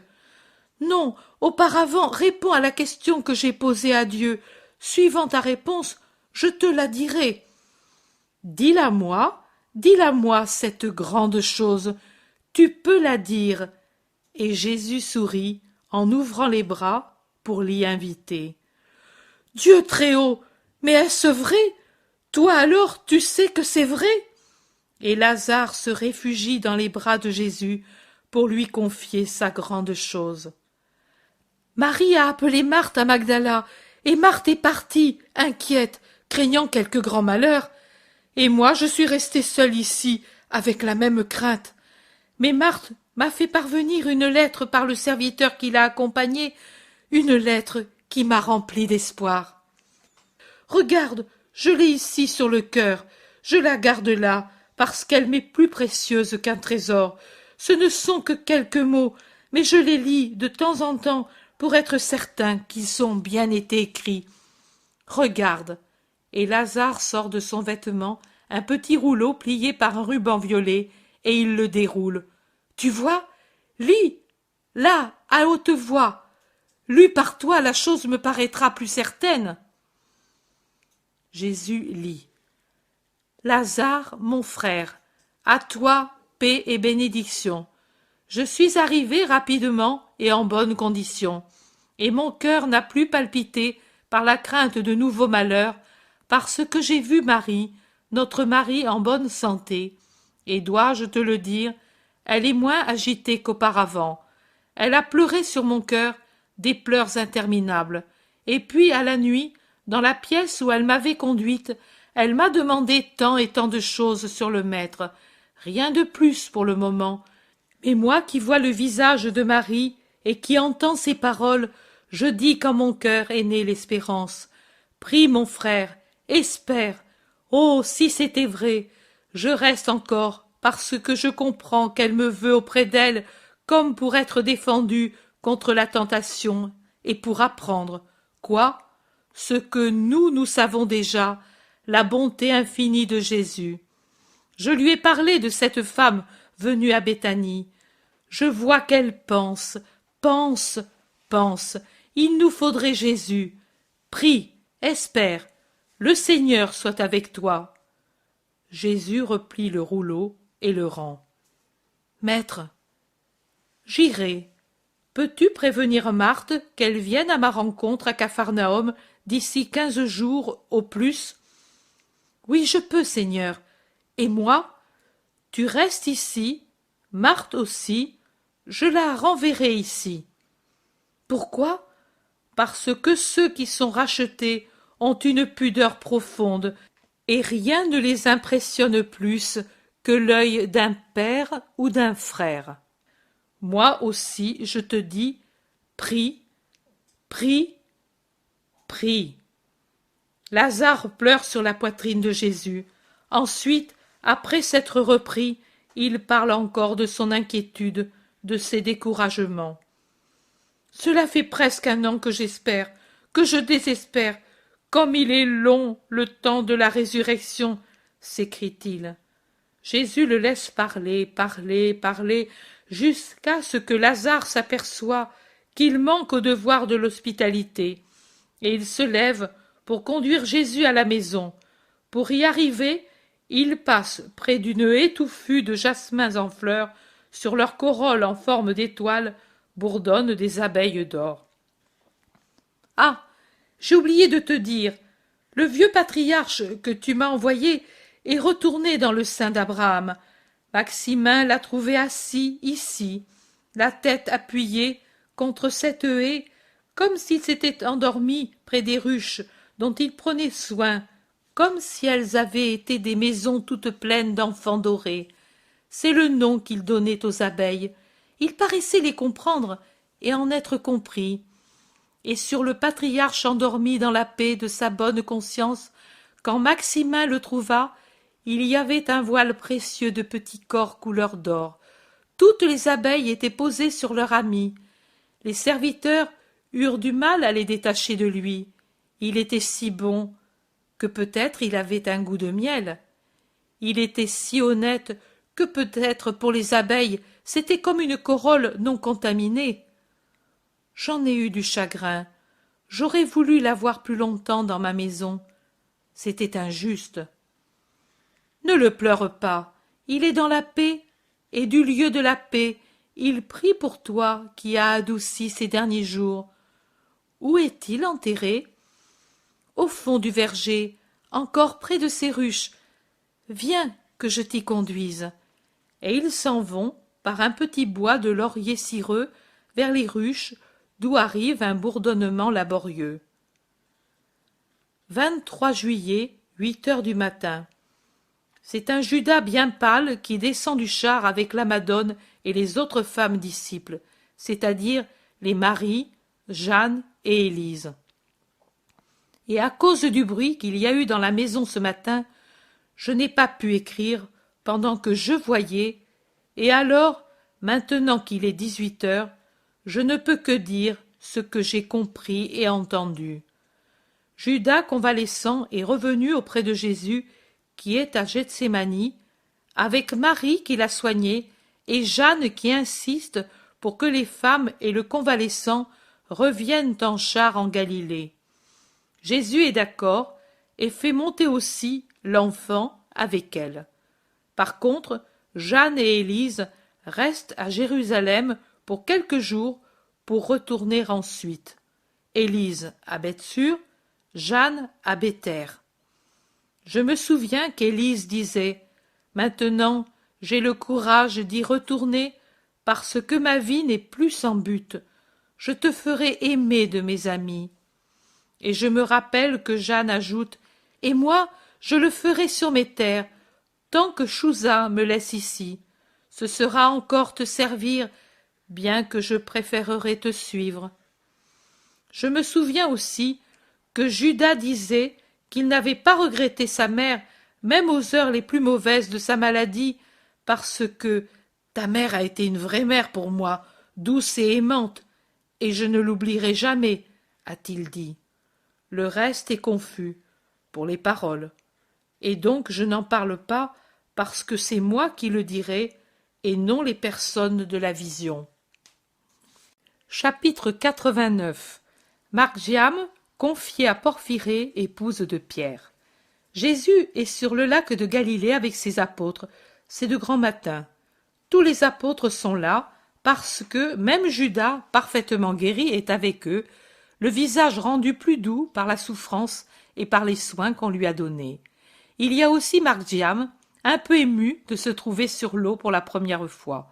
Non, auparavant, réponds à la question que j'ai posée à Dieu. Suivant ta réponse, je te la dirai. Dis-la-moi cette grande chose. Tu peux la dire. Et Jésus sourit en ouvrant les bras pour l'y inviter. Dieu très haut, mais est-ce vrai? Toi alors, tu sais que c'est vrai? Et Lazare se réfugie dans les bras de Jésus pour lui confier sa grande chose. Marie a appelé Marthe à Magdala, et Marthe est partie, inquiète, craignant quelque grand malheur. Et moi je suis restée seule ici, avec la même crainte. Mais Marthe m'a fait parvenir une lettre par le serviteur qui l'a accompagnée, une lettre qui m'a remplie d'espoir. Regarde, je l'ai ici sur le cœur, je la garde là, parce qu'elle m'est plus précieuse qu'un trésor. Ce ne sont que quelques mots, mais je les lis de temps en temps pour être certain qu'ils ont bien été écrits. Regarde. Et Lazare sort de son vêtement un petit rouleau plié par un ruban violet, et il le déroule. Tu vois? Lis, là, à haute voix. Lue par toi, la chose me paraîtra plus certaine. Jésus lit. Lazare, mon frère, à toi paix et bénédiction. Je suis arrivé rapidement et en bonne condition, et mon cœur n'a plus palpité par la crainte de nouveaux malheurs, parce que j'ai vu Marie, notre Marie en bonne santé, et dois-je te le dire, elle est moins agitée qu'auparavant. Elle a pleuré sur mon cœur des pleurs interminables, et puis à la nuit, dans la pièce où elle m'avait conduite, elle m'a demandé tant et tant de choses sur le Maître, rien de plus pour le moment. Mais moi qui vois le visage de Marie et qui entends ses paroles, je dis qu'en mon cœur est née l'espérance. Prie, mon frère, espère. Oh, si c'était vrai, je reste encore parce que je comprends qu'elle me veut auprès d'elle comme pour être défendue contre la tentation et pour apprendre. Quoi? Ce que nous savons déjà, la bonté infinie de Jésus. Je lui ai parlé de cette femme venue à Béthanie. Je vois qu'elle pense. Il nous faudrait Jésus. Prie, espère. Le Seigneur soit avec toi. Jésus replie le rouleau et le rend. Maître, j'irai. Peux-tu prévenir Marthe qu'elle vienne à ma rencontre à Capharnaüm d'ici 15 jours au plus? Oui, je peux, Seigneur. Et moi, tu restes ici, Marthe aussi, je la renverrai ici. Pourquoi? Parce que ceux qui sont rachetés ont une pudeur profonde, et rien ne les impressionne plus que l'œil d'un père ou d'un frère. Moi aussi, je te dis, prie, prie, prie. Lazare pleure sur la poitrine de Jésus. Ensuite, après s'être repris, il parle encore de son inquiétude, de ses découragements. Cela fait presque 1 an que j'espère, que je désespère. Comme il est long le temps de la résurrection, s'écrie-t-il. Jésus le laisse parler, parler, parler, jusqu'à ce que Lazare s'aperçoit qu'il manque au devoir de l'hospitalité, et il se lève pour conduire Jésus à la maison. Pour y arriver, il passe près d'une haie touffue de jasmins en fleurs, sur leur corolle en forme d'étoile bourdonnent des abeilles d'or. Ah, j'ai oublié de te dire, le vieux patriarche que tu m'as envoyé est retourné dans le sein d'Abraham. Maximin l'a trouvé assis ici, la tête appuyée contre cette haie, comme s'il s'était endormi près des ruches dont il prenait soin, comme si elles avaient été des maisons toutes pleines d'enfants dorés. C'est le nom qu'il donnait aux abeilles. Il paraissait les comprendre et en être compris. Et sur le patriarche endormi dans la paix de sa bonne conscience, quand Maximin le trouva, il y avait un voile précieux de petits corps couleur d'or. Toutes les abeilles étaient posées sur leur ami. Les serviteurs eurent du mal à les détacher de lui. Il était si bon que peut-être il avait un goût de miel. Il était si honnête que peut-être pour les abeilles c'était comme une corolle non contaminée. J'en ai eu du chagrin. J'aurais voulu l'avoir plus longtemps dans ma maison. C'était injuste. Ne le pleure pas. Il est dans la paix, et du lieu de la paix, il prie pour toi qui as adouci ces derniers jours. Où est-il enterré? Au fond du verger, encore près de ces ruches. Viens que je t'y conduise. Et ils s'en vont par un petit bois de lauriers cireux vers les ruches, d'où arrive un bourdonnement laborieux. 23 juillet, 8 heures du matin. C'est un Judas bien pâle qui descend du char avec la Madone et les autres femmes disciples, c'est-à-dire les Marie, Jeanne et Élise. Et à cause du bruit qu'il y a eu dans la maison ce matin, je n'ai pas pu écrire pendant que je voyais, et alors, maintenant qu'il est 18 heures, je ne peux que dire ce que j'ai compris et entendu. Judas convalescent est revenu auprès de Jésus, qui est à Gethsémani, avec Marie qui l'a soigné, et Jeanne qui insiste pour que les femmes et le convalescent reviennent en char en Galilée. Jésus est d'accord et fait monter aussi l'enfant avec elle. Par contre, Jeanne et Élise restent à Jérusalem pour quelques jours pour retourner ensuite. Élise à Bethsur, Jeanne à Béther. Je me souviens qu'Élise disait « Maintenant, j'ai le courage d'y retourner parce que ma vie n'est plus sans but. Je te ferai aimer de mes amis. » Et je me rappelle que Jeanne ajoute « Et moi, je le ferai sur mes terres, tant que Chouza me laisse ici. Ce sera encore te servir, bien que je préférerais te suivre. » Je me souviens aussi que Judas disait qu'il n'avait pas regretté sa mère, même aux heures les plus mauvaises de sa maladie, parce que ta mère a été une vraie mère pour moi, douce et aimante, et je ne l'oublierai jamais, a-t-il dit. Le reste est confus, pour les paroles, et donc je n'en parle pas parce que c'est moi qui le dirai, et non les personnes de la vision. Chapitre 89. Margiam, confiée à Porphyrée, épouse de Pierre. Jésus est sur le lac de Galilée avec ses apôtres. C'est de grand matin. Tous les apôtres sont là, parce que même Judas, parfaitement guéri, est avec eux, le visage rendu plus doux par la souffrance et par les soins qu'on lui a donnés. Il y a aussi Margiam, un peu ému de se trouver sur l'eau pour la première fois.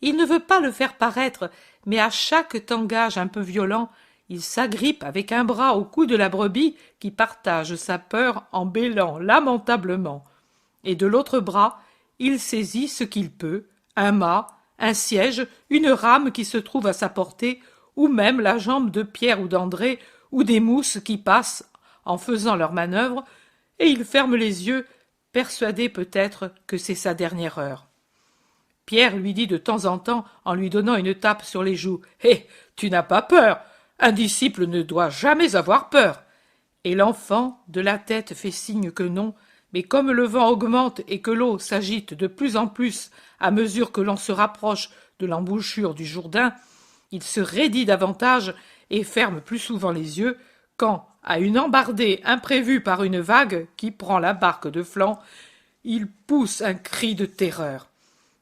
Il ne veut pas le faire paraître, mais à chaque tangage un peu violent, il s'agrippe avec un bras au cou de la brebis qui partage sa peur en bêlant lamentablement. Et de l'autre bras, il saisit ce qu'il peut, un mât, un siège, une rame qui se trouve à sa portée, ou même la jambe de Pierre ou d'André, ou des mousses qui passent en faisant leur manœuvre, et il ferme les yeux, persuadé peut-être que c'est sa dernière heure. Pierre lui dit de temps en temps, en lui donnant une tape sur les joues, « Hé, tu n'as pas peur, un disciple ne doit jamais avoir peur. » Et l'enfant, de la tête, fait signe que non, mais comme le vent augmente et que l'eau s'agite de plus en plus à mesure que l'on se rapproche de l'embouchure du Jourdain, il se raidit davantage et ferme plus souvent les yeux quand, à une embardée imprévue par une vague qui prend la barque de flanc, il pousse un cri de terreur.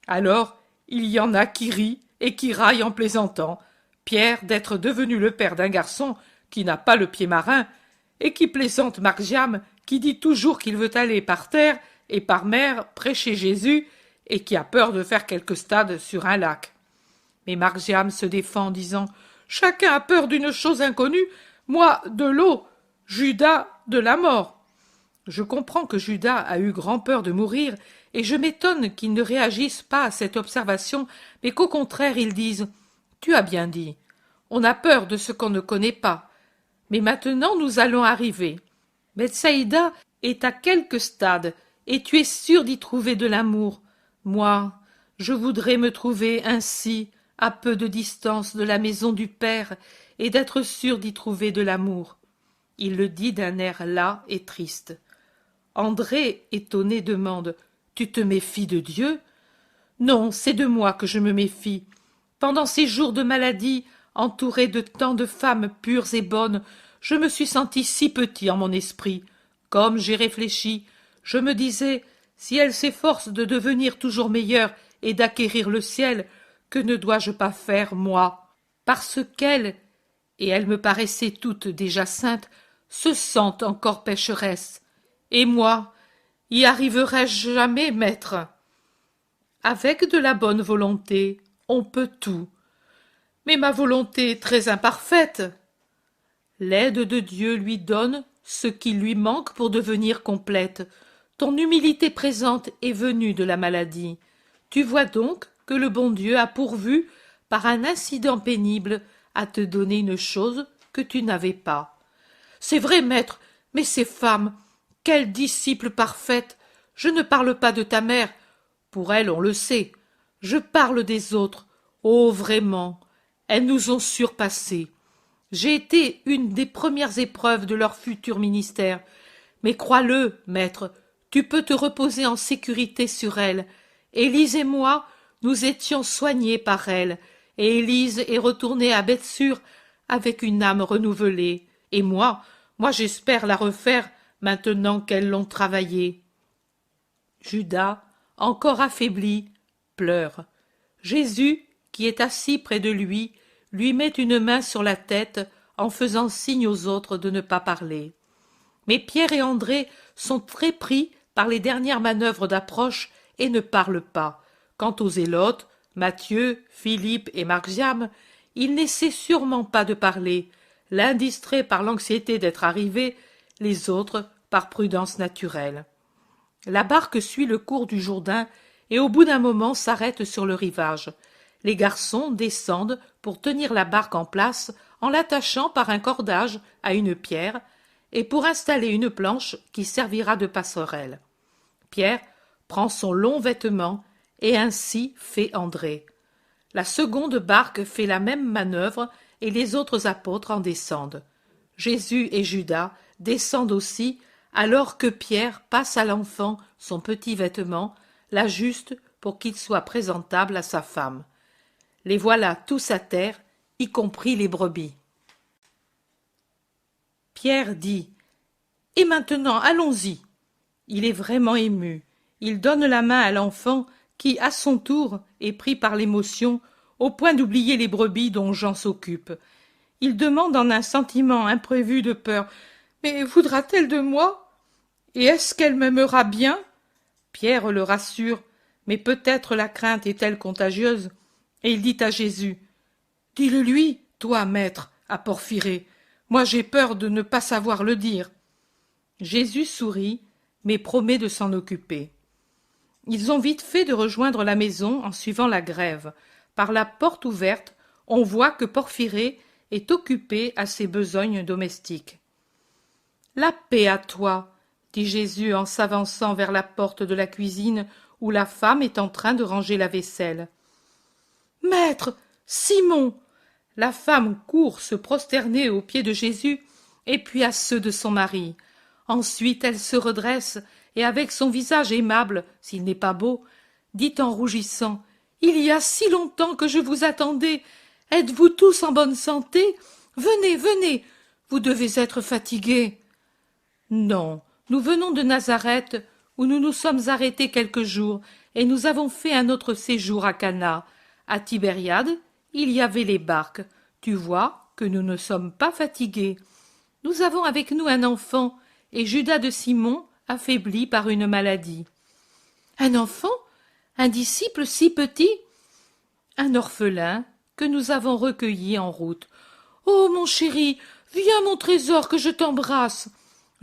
Alors, il y en a qui rient et qui raillent en plaisantant, Pierre d'être devenu le père d'un garçon qui n'a pas le pied marin, et qui plaisante Margiam, qui dit toujours qu'il veut aller par terre et par mer prêcher Jésus, et qui a peur de faire quelques stades sur un lac. Mais Margiam se défend en disant « Chacun a peur d'une chose inconnue, moi de l'eau, Judas de la mort. » Je comprends que Judas a eu grand peur de mourir, et je m'étonne qu'ils ne réagissent pas à cette observation, mais qu'au contraire ils disent « Tu as bien dit, on a peur de ce qu'on ne connaît pas. Mais maintenant nous allons arriver. Bethsaïda est à quelques stades, et tu es sûr d'y trouver de l'amour. Moi, je voudrais me trouver ainsi, à peu de distance de la maison du Père, et d'être sûr d'y trouver de l'amour. » Il le dit d'un air las et triste. André, étonné, demande « Tu te méfies de Dieu ?» « Non, c'est de moi que je me méfie. Pendant ces jours de maladie, entouré de tant de femmes pures et bonnes, je me suis senti si petit en mon esprit. Comme j'ai réfléchi, je me disais, si elle s'efforce de devenir toujours meilleure et d'acquérir le ciel, que ne dois-je pas faire, moi? Parce qu'elle, et elle me paraissait toute déjà sainte, se sent encore pécheresse. Et moi, y arriverai-je jamais, maître? Avec de la bonne volonté, on peut tout. Mais ma volonté est très imparfaite. L'aide de Dieu lui donne ce qui lui manque pour devenir complète. Ton humilité présente est venue de la maladie. Tu vois donc que le bon Dieu a pourvu, par un incident pénible, à te donner une chose que tu n'avais pas. C'est vrai, maître, mais ces femmes, quelle disciple parfaite! Je ne parle pas de ta mère, pour elle on le sait. Je parle des autres. Oh, vraiment, elles nous ont surpassés. J'ai été une des premières épreuves de leur futur ministère. Mais crois-le, maître, tu peux te reposer en sécurité sur elles. Élise et moi, nous étions soignés par elles, et Élise est retournée à Bethsur avec une âme renouvelée. Et moi j'espère la refaire maintenant qu'elles l'ont travaillée. Judas, encore affaibli, pleure. Jésus, qui est assis près de lui met une main sur la tête en faisant signe aux autres de ne pas parler. Mais Pierre et André sont très pris par les dernières manœuvres d'approche et ne parlent pas. Quant aux zélotes, Matthieu, Philippe et Margiam, ils n'essaient sûrement pas de parler, l'un distrait par l'anxiété d'être arrivé, les autres par prudence naturelle. La barque suit le cours du Jourdain et au bout d'un moment s'arrête sur le rivage. Les garçons descendent pour tenir la barque en place en l'attachant par un cordage à une pierre et pour installer une planche qui servira de passerelle. Pierre prend son long vêtement et ainsi fait André. La seconde barque fait la même manœuvre et les autres apôtres en descendent. Jésus et Judas descendent aussi alors que Pierre passe à l'enfant son petit vêtement, l'ajuste pour qu'il soit présentable à sa femme. Les voilà tous à terre, y compris les brebis. Pierre dit « Et maintenant, allons-y !» Il est vraiment ému. Il donne la main à l'enfant qui, à son tour, est pris par l'émotion au point d'oublier les brebis dont Jean s'occupe. Il demande en un sentiment imprévu de peur « Mais voudra-t-elle de moi? Et est-ce qu'elle m'aimera bien ?» Pierre le rassure, mais peut-être la crainte est-elle contagieuse, et il dit à Jésus: « Dis-le-lui, toi, maître, à Porphyrée, moi j'ai peur de ne pas savoir le dire. » Jésus sourit, mais promet de s'en occuper. Ils ont vite fait de rejoindre la maison en suivant la grève. Par la porte ouverte, on voit que Porphyrée est occupé à ses besognes domestiques. « La paix à toi, » dit Jésus en s'avançant vers la porte de la cuisine où la femme est en train de ranger la vaisselle. « Maître, Simon !» La femme court se prosterner aux pieds de Jésus et puis à ceux de son mari. Ensuite elle se redresse et avec son visage aimable, s'il n'est pas beau, dit en rougissant: « Il y a si longtemps que je vous attendais. Êtes-vous tous en bonne santé? Venez, venez, vous devez être fatigués. » « Non, nous venons de Nazareth, où nous nous sommes arrêtés quelques jours, et nous avons fait un autre séjour à Cana. À Tibériade, il y avait les barques. Tu vois que nous ne sommes pas fatigués. Nous avons avec nous un enfant, et Judas de Simon, affaibli par une maladie. »« Un enfant? Un disciple si petit? » ?»« Un orphelin que nous avons recueilli en route. »« Oh, mon chéri, viens mon trésor que je t'embrasse !»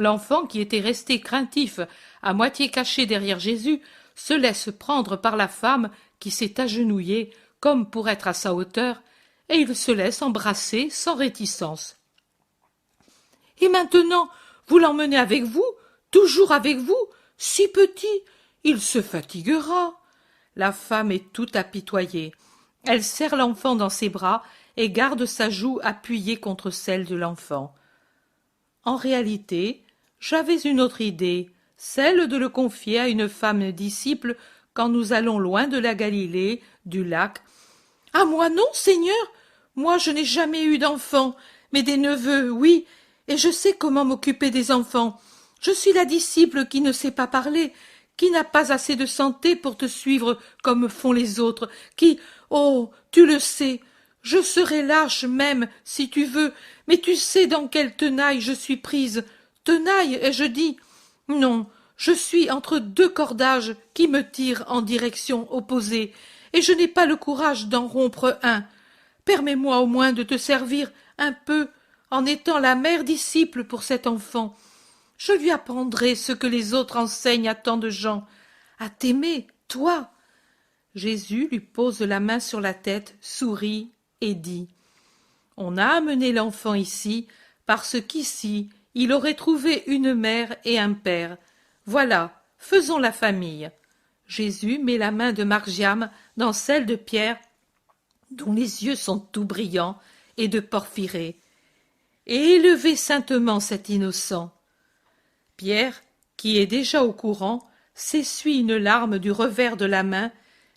L'enfant, qui était resté craintif, à moitié caché derrière Jésus, se laisse prendre par la femme qui s'est agenouillée, comme pour être à sa hauteur, et il se laisse embrasser sans réticence. « Et maintenant, vous l'emmenez avec vous, toujours avec vous, si petit, il se fatiguera. » La femme est tout apitoyée. Elle serre l'enfant dans ses bras et garde sa joue appuyée contre celle de l'enfant. En réalité, j'avais une autre idée, celle de le confier à une femme disciple quand nous allons loin de la Galilée, du lac. « À moi non, Seigneur, moi je n'ai jamais eu d'enfants, mais des neveux, oui, et je sais comment m'occuper des enfants. Je suis la disciple qui ne sait pas parler, qui n'a pas assez de santé pour te suivre comme font les autres, qui, oh, tu le sais, je serai lâche même, si tu veux, mais tu sais dans quelle tenaille je suis prise. Tenaille, ai-je dit? Non, je suis entre deux cordages qui me tirent en direction opposée, et je n'ai pas le courage d'en rompre un. Permets-moi au moins de te servir un peu, en étant la mère disciple pour cet enfant. Je lui apprendrai ce que les autres enseignent à tant de gens, à t'aimer, toi. » Jésus lui pose la main sur la tête, sourit et dit: « On a amené l'enfant ici parce qu'ici il aurait trouvé une mère et un père. Voilà, faisons la famille. » Jésus met la main de Margiam dans celle de Pierre, dont les yeux sont tout brillants, et de Porphyrée. Et élevez saintement cet innocent. Pierre, qui est déjà au courant, s'essuie une larme du revers de la main,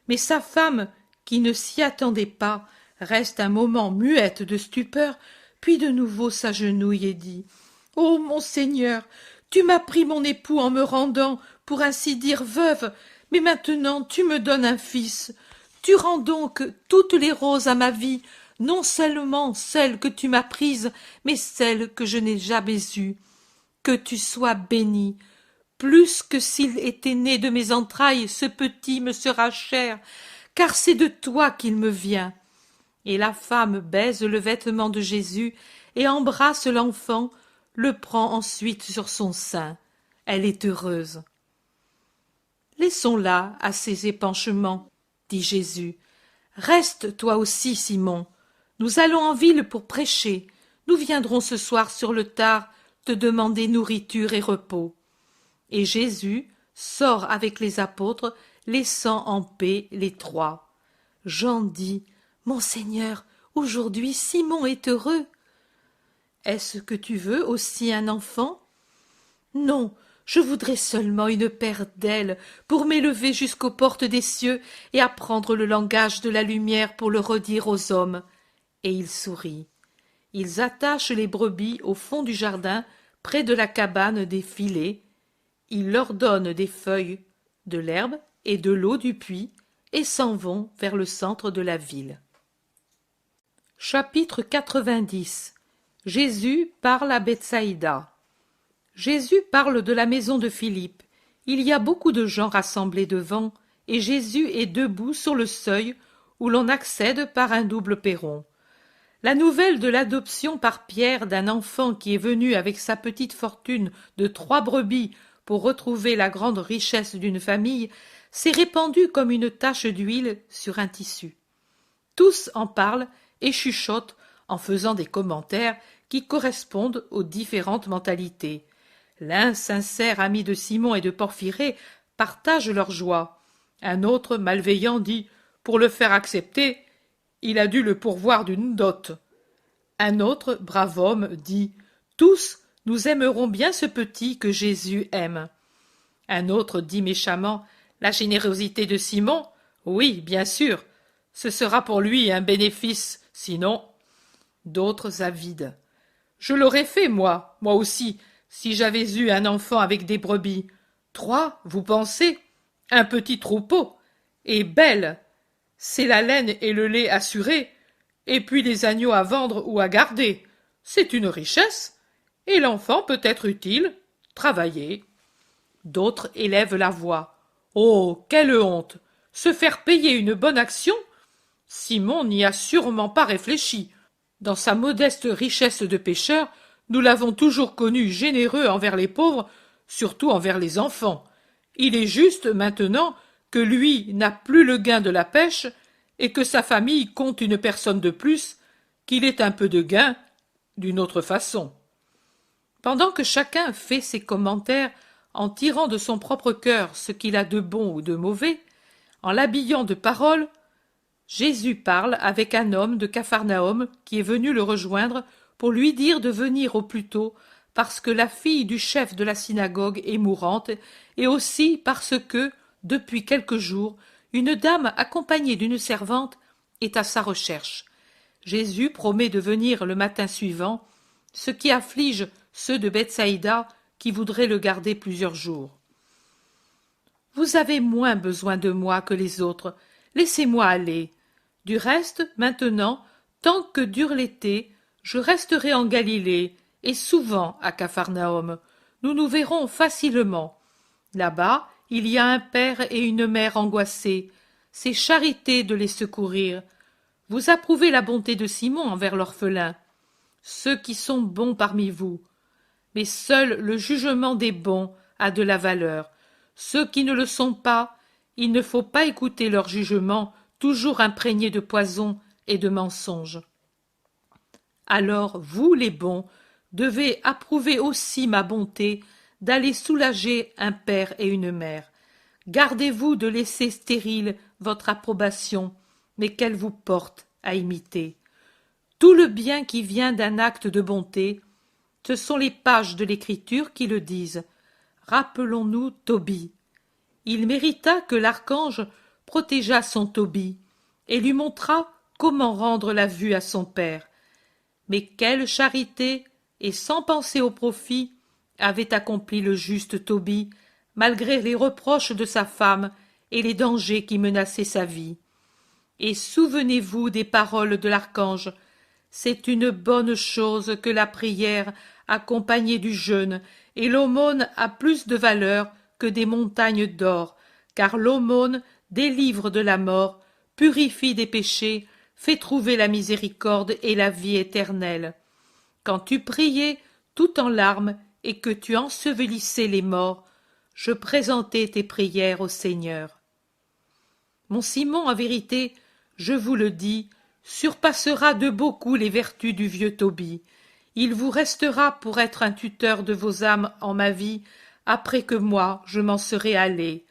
mais sa femme, qui ne s'y attendait pas, reste un moment muette de stupeur, puis de nouveau s'agenouille et dit: « Ô mon Seigneur, tu m'as pris mon époux en me rendant, pour ainsi dire, veuve, mais maintenant tu me donnes un fils. Tu rends donc toutes les roses à ma vie, non seulement celles que tu m'as prises, mais celles que je n'ai jamais eues. Que tu sois béni. Plus que s'il était né de mes entrailles, ce petit me sera cher, car c'est de toi qu'il me vient. » Et la femme baise le vêtement de Jésus et embrasse l'enfant, le prend ensuite sur son sein. Elle est heureuse. « Laissons-la à ses épanchements, » dit Jésus. « Reste toi aussi, Simon. Nous allons en ville pour prêcher. Nous viendrons ce soir sur le tard te demander nourriture et repos. » Et Jésus sort avec les apôtres, laissant en paix les trois. Jean dit: « Mon Seigneur, aujourd'hui Simon est heureux. » « Est-ce que tu veux aussi un enfant? » « Non, je voudrais seulement une paire d'ailes pour m'élever jusqu'aux portes des cieux et apprendre le langage de la lumière pour le redire aux hommes. » Et il sourit. Ils attachent les brebis au fond du jardin, près de la cabane des filets. Ils leur donnent des feuilles, de l'herbe et de l'eau du puits, et s'en vont vers le centre de la ville. Chapitre 90. Jésus parle à Bethsaïda. Jésus parle de la maison de Philippe. Il y a beaucoup de gens rassemblés devant, et Jésus est debout sur le seuil où l'on accède par un double perron. La nouvelle de l'adoption par Pierre d'un enfant qui est venu avec sa petite fortune de 3 brebis pour retrouver la grande richesse d'une famille s'est répandue comme une tache d'huile sur un tissu. Tous en parlent et chuchotent en faisant des commentaires qui correspondent aux différentes mentalités. L'un, sincère ami de Simon et de Porphyrée, partage leur joie. Un autre, malveillant, dit « Pour le faire accepter, il a dû le pourvoir d'une dot. » Un autre, brave homme, dit « Tous, nous aimerons bien ce petit que Jésus aime. » Un autre dit méchamment « La générosité de Simon? Oui, bien sûr. Ce sera pour lui un bénéfice, sinon. » D'autres avides. « Je l'aurais fait, moi aussi, si j'avais eu un enfant avec des brebis. 3, vous pensez? Un petit troupeau. Et belle. C'est la laine et le lait assurés, et puis les agneaux à vendre ou à garder. C'est une richesse. Et l'enfant peut être utile, travailler. » D'autres élèvent la voix. « Oh, quelle honte! Se faire payer une bonne action? Simon n'y a sûrement pas réfléchi. Dans sa modeste richesse de pêcheur, nous l'avons toujours connu généreux envers les pauvres, surtout envers les enfants. Il est juste, maintenant, que lui n'a plus le gain de la pêche et que sa famille compte une personne de plus, qu'il ait un peu de gain d'une autre façon. » Pendant que chacun fait ses commentaires en tirant de son propre cœur ce qu'il a de bon ou de mauvais, en l'habillant de paroles, Jésus parle avec un homme de Capharnaüm qui est venu le rejoindre pour lui dire de venir au plus tôt parce que la fille du chef de la synagogue est mourante et aussi parce que, depuis quelques jours, une dame accompagnée d'une servante est à sa recherche. Jésus promet de venir le matin suivant, ce qui afflige ceux de Bethsaïda qui voudraient le garder plusieurs jours. « Vous avez moins besoin de moi que les autres, laissez-moi aller. Du reste, maintenant, tant que dure l'été, je resterai en Galilée, et souvent à Capharnaüm. Nous nous verrons facilement. Là-bas, il y a un père et une mère angoissés. C'est charité de les secourir. Vous approuvez la bonté de Simon envers l'orphelin. Ceux qui sont bons parmi vous. Mais seul le jugement des bons a de la valeur. Ceux qui ne le sont pas, il ne faut pas écouter leur jugement, toujours imprégné de poison et de mensonges. Alors, vous, les bons, devez approuver aussi ma bonté d'aller soulager un père et une mère. Gardez-vous de laisser stérile votre approbation, mais qu'elle vous porte à imiter. Tout le bien qui vient d'un acte de bonté, ce sont les pages de l'Écriture qui le disent. Rappelons-nous Tobie. Il mérita que l'archange protégeât son Tobie et lui montra comment rendre la vue à son père. Mais quelle charité, et sans penser au profit, avait accompli le juste Tobie, malgré les reproches de sa femme et les dangers qui menaçaient sa vie. Et souvenez-vous des paroles de l'archange. C'est une bonne chose que la prière accompagnée du jeûne, et l'aumône a plus de valeur que des montagnes d'or, car l'aumône délivre de la mort, purifie des péchés, fait trouver la miséricorde et la vie éternelle. Quand tu priais tout en larmes et que tu ensevelissais les morts, je présentais tes prières au Seigneur. Mon Simon, en vérité, je vous le dis, surpassera de beaucoup les vertus du vieux Tobie. Il vous restera pour être un tuteur de vos âmes en ma vie, après que moi je m'en serai allé.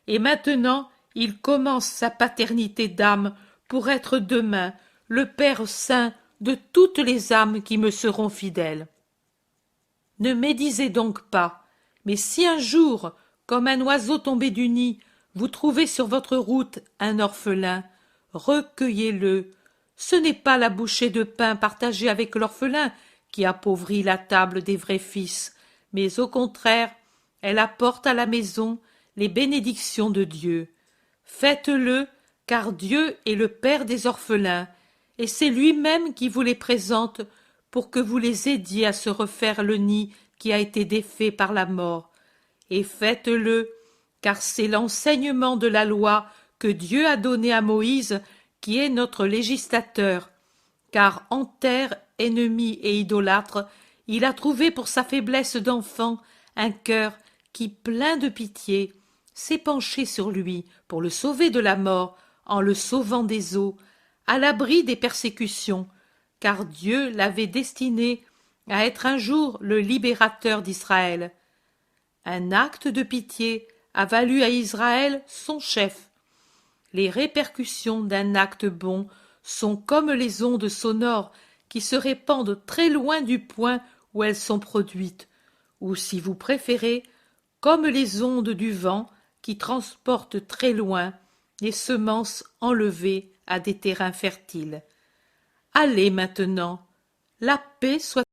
Et maintenant il commence sa paternité d'âme pour être demain le Père saint de toutes les âmes qui me seront fidèles. Ne médisez donc pas, mais si un jour, comme un oiseau tombé du nid, vous trouvez sur votre route un orphelin, recueillez-le. Ce n'est pas la bouchée de pain partagée avec l'orphelin qui appauvrit la table des vrais fils, mais au contraire, elle apporte à la maison les bénédictions de Dieu. Faites-le, car Dieu est le Père des orphelins, et c'est lui-même qui vous les présente pour que vous les aidiez à se refaire le nid qui a été défait par la mort. et faites-le, car c'est l'enseignement de la loi que Dieu a donné à Moïse, qui est notre législateur. Car en terre, ennemi et idolâtre, il a trouvé pour sa faiblesse d'enfant un cœur qui, plein de pitié, s'est penché sur lui pour le sauver de la mort, en le sauvant des eaux, à l'abri des persécutions, car Dieu l'avait destiné à être un jour le libérateur d'Israël. Un acte de pitié a valu à Israël son chef. Les répercussions d'un acte bon sont comme les ondes sonores qui se répandent très loin du point où elles sont produites, ou si vous préférez, comme les ondes du vent qui transportent très loin les semences enlevées à des terrains fertiles. Allez maintenant, la paix soit